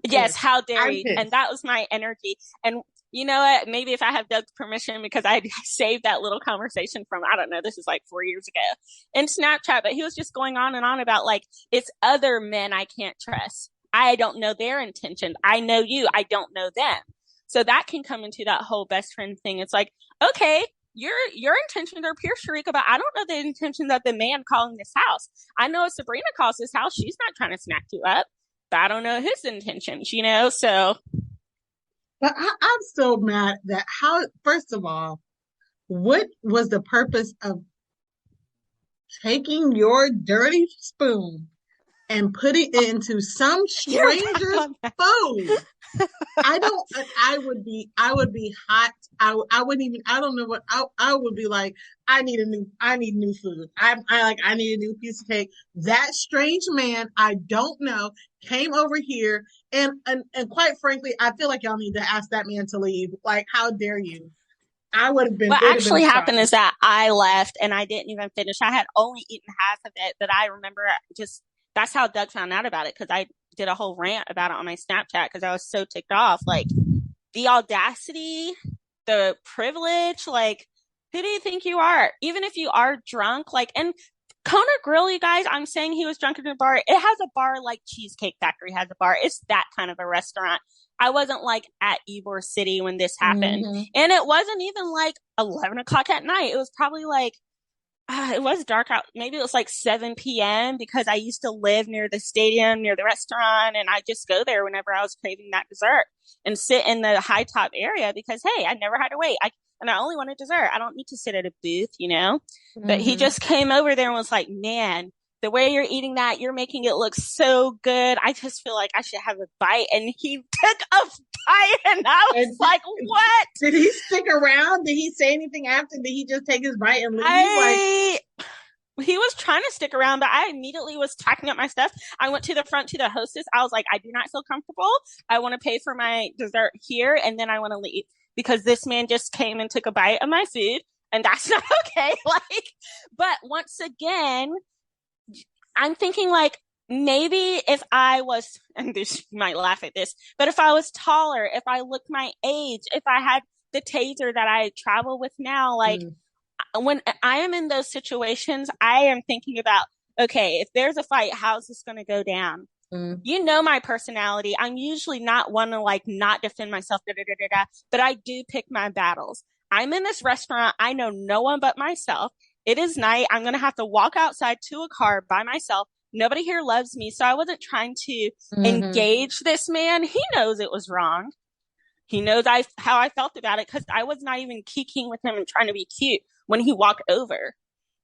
Yes, how dare you? Pissed. And that was my energy. And you know what? Maybe if I have Doug's permission, because I saved that little conversation from, I don't know, this is like 4 years ago in Snapchat, but he was just going on and on about like, it's other men I can't trust. I don't know their intentions. I know you. I don't know them. So that can come into that whole best friend thing. It's like, okay, your intentions are pure, Sharika, but I don't know the intentions of the man calling this house. I know if Sabrina calls this house, she's not trying to snack you up, but I don't know his intentions, you know? So. But I'm so mad that first of all, what was the purpose of taking your dirty spoon and putting it into some stranger's food? I would be hot. I wouldn't even, I don't know what, I would be like, I need new food. I need a new piece of cake. That strange man I don't know came over here and quite frankly, I feel like y'all need to ask that man to leave. Like, how dare you? I would have been. What actually happened is that I left and I didn't even finish. I had only eaten half of it, but I remember that's how Doug found out about it, because I did a whole rant about it on my Snapchat because I was so ticked off. Like, the audacity, the privilege, like, who do you think you are? Even if you are drunk, like, and Kona Grill, you guys, I'm saying he was drunk in a bar. It has a bar like Cheesecake Factory has a bar. It's that kind of a restaurant. I wasn't like at Ybor City when this happened. Mm-hmm. And it wasn't even like 11 o'clock at night. It was probably like, it was dark out. Maybe it was like 7 p.m. because I used to live near the stadium, near the restaurant. And I just go there whenever I was craving that dessert and sit in the high top area because, hey, I never had to wait. And I only wanted dessert. I don't need to sit at a booth, you know? Mm-hmm. But he just came over there and was like, man, the way you're eating that, you're making it look so good. I just feel like I should have a bite. And he took a bite and I was like, what? Did he stick around? Did he say anything after? Did he just take his bite and leave? He was trying to stick around, but I immediately was packing up my stuff. I went to the front to the hostess. I was like, I do not feel comfortable. I want to pay for my dessert here and then I want to leave because this man just came and took a bite of my food and that's not okay. Like, but once again, I'm thinking like, maybe if I was, and this, you might laugh at this, but if I was taller, if I looked my age, if I had the taser that I travel with now, like when I am in those situations, I am thinking about, okay, if there's a fight, how's this going to go down? You know my personality. I'm usually not one to like not defend myself, but I do pick my battles. I'm in this restaurant. I know no one but myself. It is night. I'm going to have to walk outside to a car by myself. Nobody here loves me. So I wasn't trying to engage this man. He knows it was wrong. He knows how I felt about it because I was not even kikiing with him and trying to be cute when he walked over.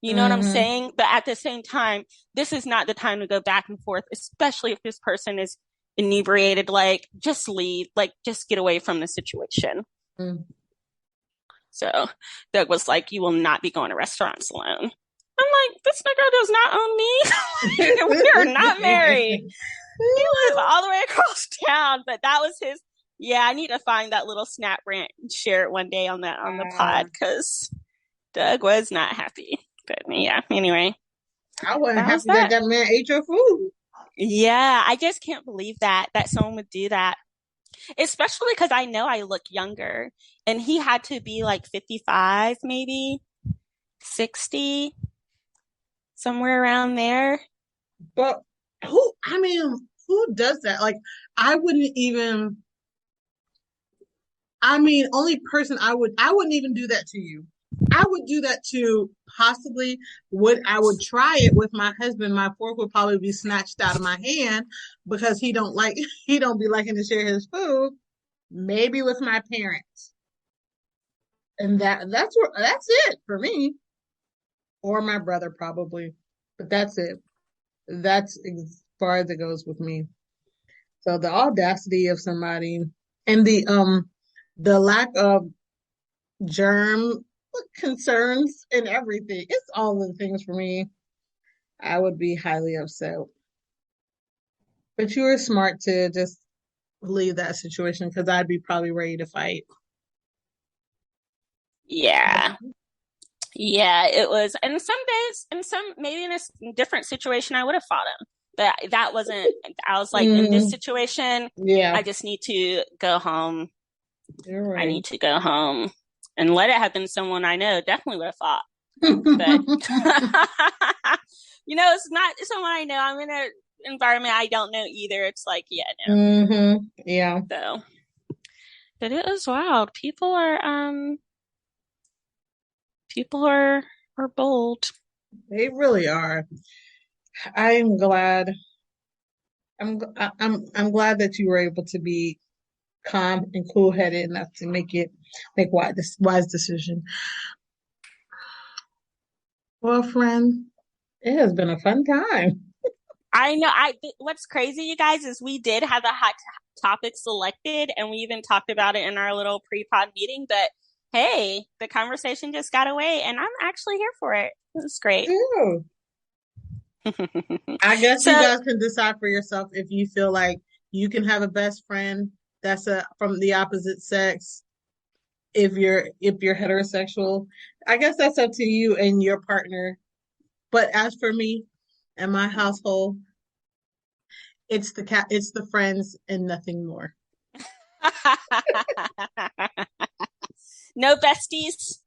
You know what I'm saying? But at the same time, this is not the time to go back and forth, especially if this person is inebriated. Like, just leave. Like, just get away from the situation. So Doug was like, you will not be going to restaurants alone. I'm like, this nigga does not own me. We are not married. He lives all the way across town, but that was his. Yeah, I need to find that little snap rant and share it one day on the pod, because Doug was not happy. But yeah, anyway. I wasn't happy that man ate your food. Yeah, I just can't believe that someone would do that. Especially because I know I look younger, and he had to be like 55, maybe 60, somewhere around there. But who does that? Like, I wouldn't even. I mean, only person I wouldn't even do that to you. I would do that to possibly I would try it with my husband. My fork would probably be snatched out of my hand because he don't be liking to share his food. Maybe with my parents. And that's it for me. Or my brother probably. But that's it. That's as far as it goes with me. So the audacity of somebody and the lack of germ concerns and everything. It's all of the things for me. I would be highly upset. But you were smart to just leave that situation, because I'd be probably ready to fight. Yeah. Yeah, it was. And some days, maybe in a different situation, I would have fought him. But that wasn't, I was like, in this situation, I just need to go home. You're right. I need to go home. And let it have been someone I know, definitely would have fought. But, it's not someone I know. I'm in an environment I don't know either. It's like, yeah, no. Yeah. So, but it was wild. People are bold. They really are. I'm glad. I'm glad that you were able to be calm and cool headed enough to make wise decision. Well, friend, it has been a fun time. I know. What's crazy, you guys, is we did have a hot topic selected, and we even talked about it in our little pre-pod meeting. But hey, the conversation just got away, and I'm actually here for it. It was great. Ew. I guess you guys can decide for yourself if you feel like you can have a best friend that's from the opposite sex. If you're heterosexual, I guess that's up to you and your partner. But as for me and my household, it's the friends and nothing more. No besties.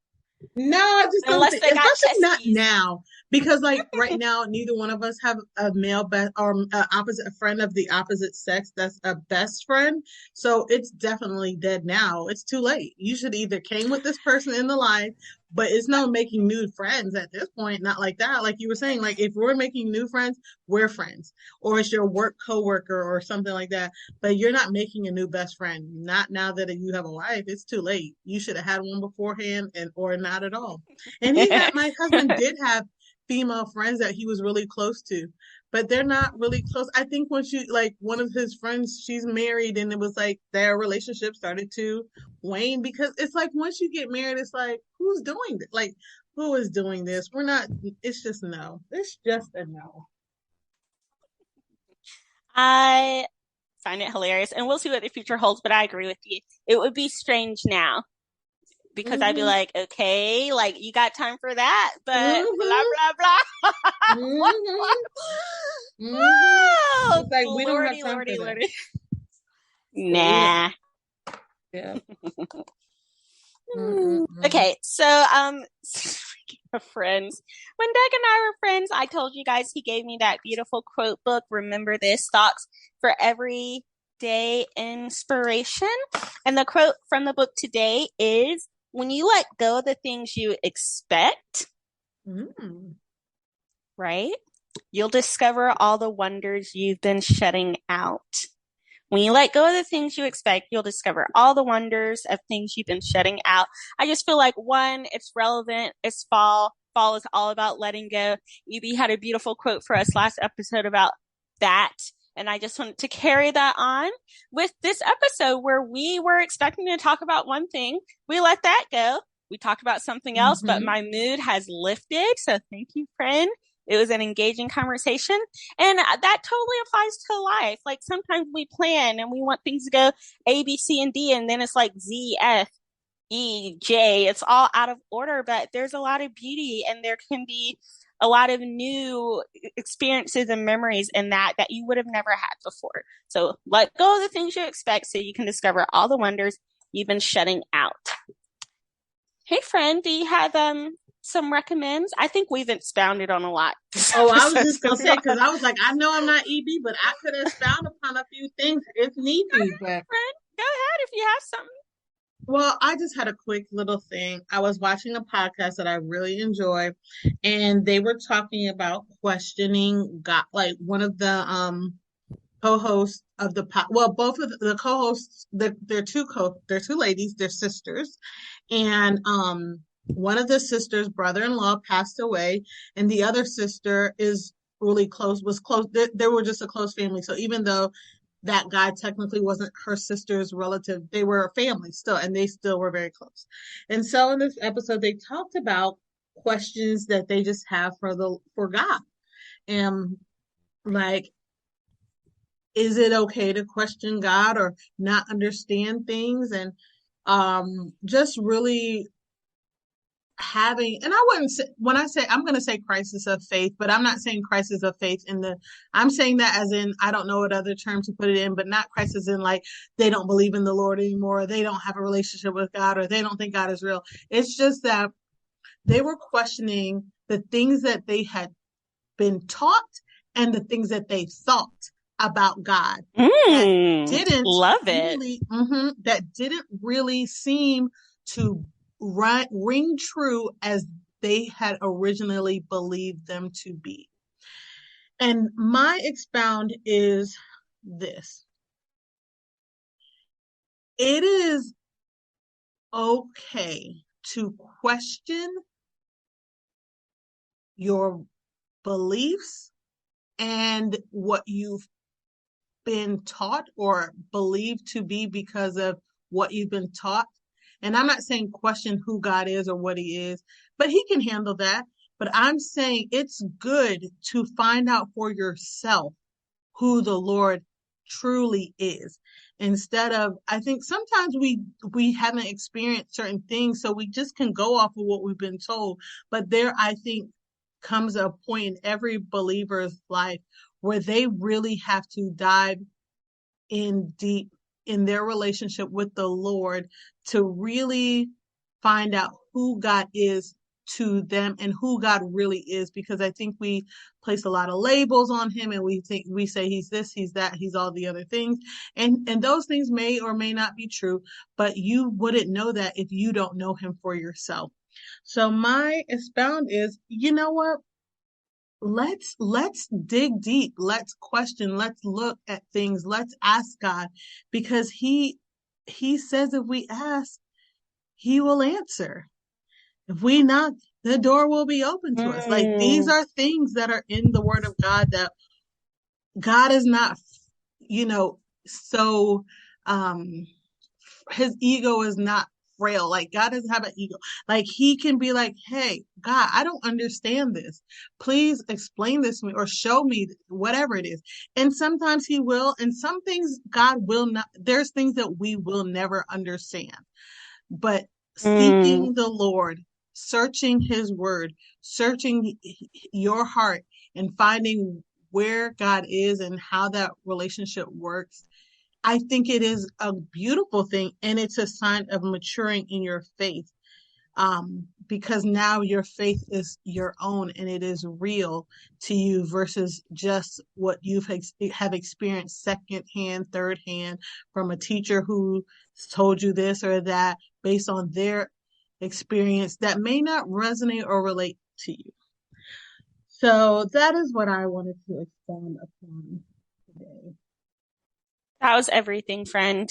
No, I just don't think, especially not now, because like right now, neither one of us have a male best or a friend of the opposite sex that's a best friend. So it's definitely dead now. It's too late. You should either came with this person in the life, but it's no making new friends at this point. Not like that. Like you were saying, like if we're making new friends, we're friends, or it's your work coworker or something like that. But you're not making a new best friend. Not now that you have a wife. It's too late. You should have had one beforehand, or not at all. And my husband did have female friends that he was really close to, but they're not really close. I think once one of his friends, she's married, and it was like their relationship started to wane, because it's like once you get married, it's like, who's doing this? Like, who is doing this? We're not, it's just no. It's just a no. I find it hilarious, and we'll see what the future holds, but I agree with you. It would be strange now, because I'd be like, okay, like you got time for that, but blah blah blah. It's like we don't have time for that. Nah. Yeah. Okay, so speaking of friends, when Doug and I were friends, I told you guys he gave me that beautiful quote book, Remember This, Thoughts for Everyday Inspiration. And the quote from the book today is, when you let go of the things you expect, right, you'll discover all the wonders you've been shutting out. When you let go of the things you expect, you'll discover all the wonders of things you've been shutting out. I just feel like, one, it's relevant. It's fall. fall is all about letting go. EB had a beautiful quote for us last episode about that. And I just wanted to carry that on with this episode where we were expecting to talk about one thing. We let that go. We talked about something else, but my mood has lifted. So thank you, friend. It was an engaging conversation. And that totally applies to life. Like sometimes we plan and we want things to go A, B, C, and D, and then it's like Z, F, E, J. It's all out of order, but there's a lot of beauty and there can be a lot of new experiences and memories in that you would have never had before. So let go of the things you expect so you can discover all the wonders you've been shutting out. Hey, friend, do you have some recommends? I think we've expounded on a lot. Oh, I was just going to say, because I was like, I know I'm not EB, but I could expound upon a few things if need be. But friend, go ahead if you have something. Well, I just had a quick little thing. I was watching a podcast that I really enjoy, and they were talking about questioning God. Like one of the co-hosts of both of the co-hosts, they're two ladies, they're sisters, and one of the sisters' brother-in-law passed away, and the other sister is really close, was close. They were just a close family. So even though that guy technically wasn't her sister's relative, they were a family still, and they still were very close. And so in this episode, they talked about questions that they just have for God. And like, is it okay to question God or not understand things? And just really having, and I wouldn't say, when I say, I'm going to say crisis of faith, but I'm not saying crisis of faith I'm saying that as in, I don't know what other term to put it in, but not crisis in like, they don't believe in the Lord anymore, or they don't have a relationship with God, or they don't think God is real. It's just that they were questioning the things that they had been taught and the things that they thought about God that didn't really seem to ring true as they had originally believed them to be. And my expound is this. It is okay to question your beliefs and what you've been taught or believed to be because of what you've been taught. And I'm not saying question who God is or what he is, but he can handle that. But I'm saying it's good to find out for yourself who the Lord truly is. Instead of, I think sometimes we haven't experienced certain things, so we just can go off of what we've been told. But there, I think, comes a point in every believer's life where they really have to dive in deep in their relationship with the Lord to really find out who God is to them and who God really is, because I think we place a lot of labels on him and we say he's this, he's that, he's all the other things. And those things may or may not be true, but you wouldn't know that if you don't know him for yourself. So my expound is, you know what? Let's dig deep. Let's question. Let's look at things. Let's ask God, because he says if we ask, he will answer. If we knock, the door will be open to us. Like, these are things that are in the word of God that God is not, so his ego is not frail. Like, God doesn't have an ego. Like, he can be like, hey, God, I don't understand this. Please explain this to me or show me whatever it is. And sometimes he will, and some things God will not. There's things that we will never understand. But seeking the Lord, searching his word, searching your heart and finding where God is and how that relationship works, I think it is a beautiful thing, and it's a sign of maturing in your faith, because now your faith is your own and it is real to you versus just what you have experienced secondhand, third hand from a teacher who told you this or that based on their experience that may not resonate or relate to you. So that is what I wanted to expound upon today. That was everything, friend.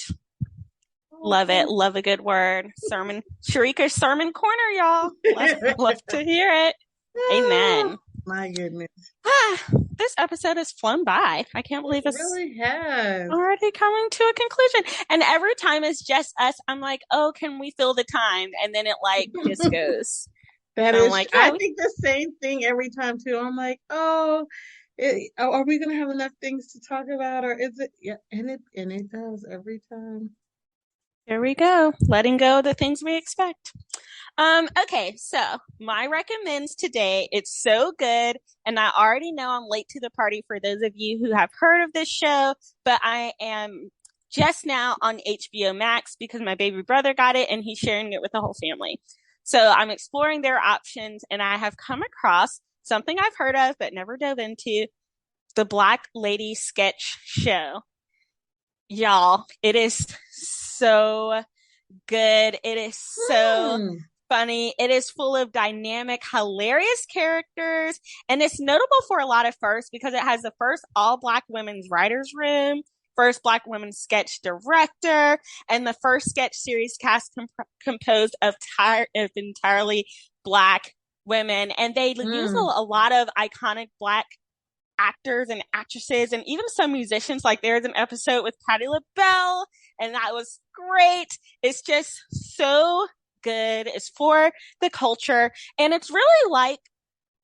Love it. Love a good word. Sermon. Sharika's Sermon Corner, y'all. Love to hear it. Amen. My goodness. This episode has flown by. I can't believe it's really has already coming to a conclusion. And every time it's just us, I'm like, oh, can we fill the time? And then it like just goes. That I'm is, like, I think the same thing every time too. I'm like, oh, are we gonna have enough things to talk about, or is it? Yeah, and it does every time. Here we go, letting go of the things we expect. Okay, so my recommends today, it's so good, and I already know I'm late to the party for those of you who have heard of this show, but I am just now on HBO Max because my baby brother got it and he's sharing it with the whole family. So I'm exploring their options, and I have come across something I've heard of but never dove into, the Black Lady Sketch Show. Y'all, it is so good. It is so funny. It is full of dynamic, hilarious characters. And it's notable for a lot of firsts because it has the first all Black women's writers room, first Black women sketch director, and the first sketch series cast composed of entirely Black women. And they use a lot of iconic Black actors and actresses and even some musicians. Like there's an episode with Patti LaBelle, and that was great. It's just so good. It's for the culture, and it's really like,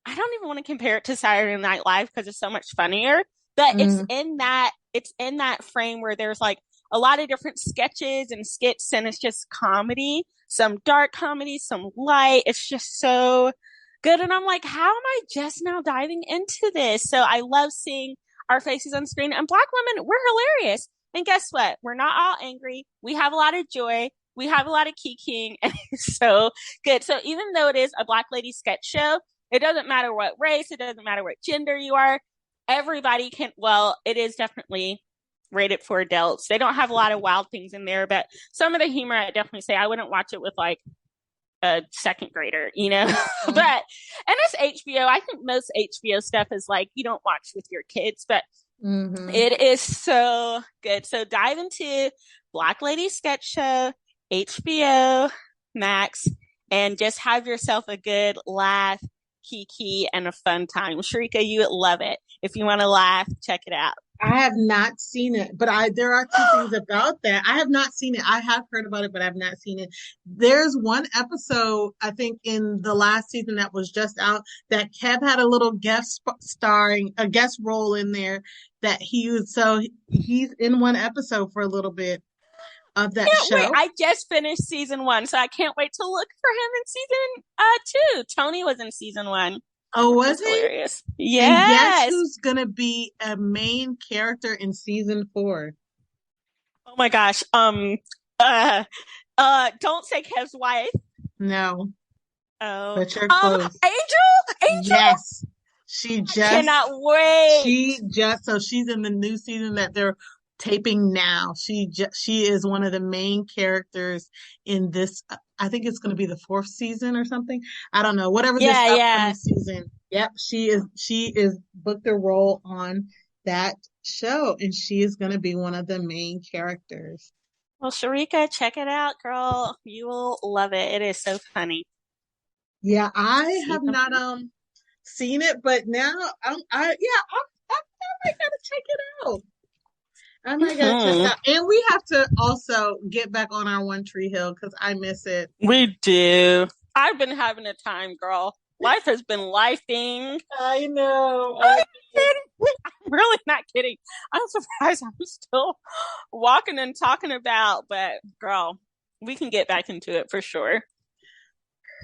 I don't even want to compare it to Saturday Night Live because it's so much funnier, but it's in that frame where there's like a lot of different sketches and skits, and it's just comedy, some dark comedy, some light. It's just so good. And I'm like, how am I just now diving into this? So I love seeing our faces on screen, and Black women, we're hilarious. And guess what? We're not all angry. We have a lot of joy. We have a lot of kikiing, and it's so good. So even though it is a Black lady sketch show, it doesn't matter what race, it doesn't matter what gender you are. Everybody can, well, it is definitely rated for adults. They don't have a lot of wild things in there, but some of the humor, I definitely say I wouldn't watch it with like a second grader, you know. But and it's HBO. I think most HBO stuff is like you don't watch with your kids, but it is so good. So dive into Black Lady Sketch Show, HBO Max, and just have yourself a good laugh, Kiki, and a fun time. Sharika, you would love it. If you want to laugh, check it out. I have not seen it, but there are two things about that. I have not seen it. I have heard about it, but I've not seen it. There's one episode, I think, in the last season that was just out that Kev had a little guest role in there that he's in one episode for a little bit of that show. Wait. I just finished season 1, so I can't wait to look for him in season 2. Tony was in season 1. Oh, was he? Hilarious. Yes. And guess who's gonna be a main character in season 4? Oh my gosh. Don't say Kev's wife. No. Oh. But you're close. Angel? Yes. She just cannot wait. So she's in the new season that they're taping now. She is one of the main characters in this. I think it's going to be the 4th season or something. I don't know. Whatever this upcoming season. Yep, she is booked a role on that show, and she is going to be one of the main characters. Well, Sharika, check it out, girl. You will love it. It is so funny. Yeah, I have not seen it, but now I might gotta check it out. I might gotta check it out. And we have to also get back on our One Tree Hill because I miss it. We do. I've been having a time, girl. Life has been lifing. I know. I'm really not kidding. I'm surprised I'm still walking and talking about, but girl, we can get back into it for sure.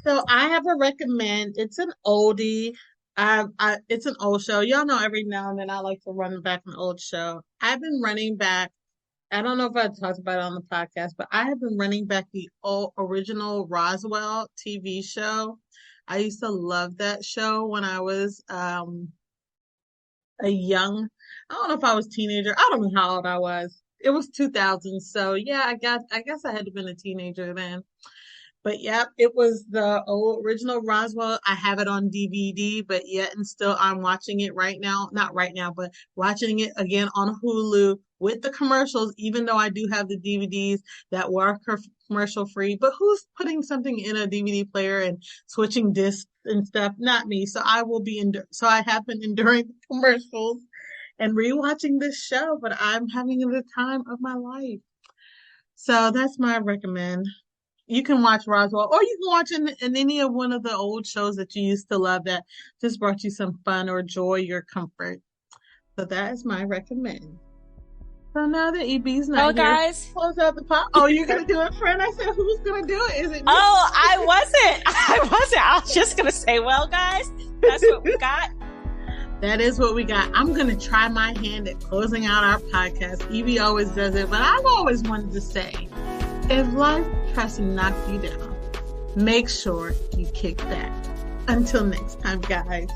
So I have a recommend. It's an oldie. It's an old show. Y'all know every now and then I like to run back an old show. I've been running back. I don't know if I talked about it on the podcast, but I have been running back the original Roswell TV show. I used to love that show when I was a young, I don't know if I was a teenager. I don't know how old I was. It was 2000. So yeah, I guess I had to have been a teenager then. But yeah, it was the original Roswell. I have it on DVD, but yet and still I'm watching it right now. Not right now, but watching it again on Hulu with the commercials, even though I do have the DVDs that were commercial free, but who's putting something in a DVD player and switching discs and stuff? Not me. So I have been enduring the commercials and rewatching this show, but I'm having the time of my life. So that's my recommend. You can watch Roswell, or you can watch in any of one of the old shows that you used to love that just brought you some fun or joy or comfort. So that is my recommend. So now that EB's not here, guys, close out the pot. Oh, you're gonna do it, friend? I said, who's gonna do it? Is it me? Oh, I wasn't. I was just gonna say, well, guys, that's what we got. That is what we got. I'm gonna try my hand at closing out our podcast. EB always does it, but I've always wanted to say, if life tries to knock you down, make sure you kick back. Until next time, guys.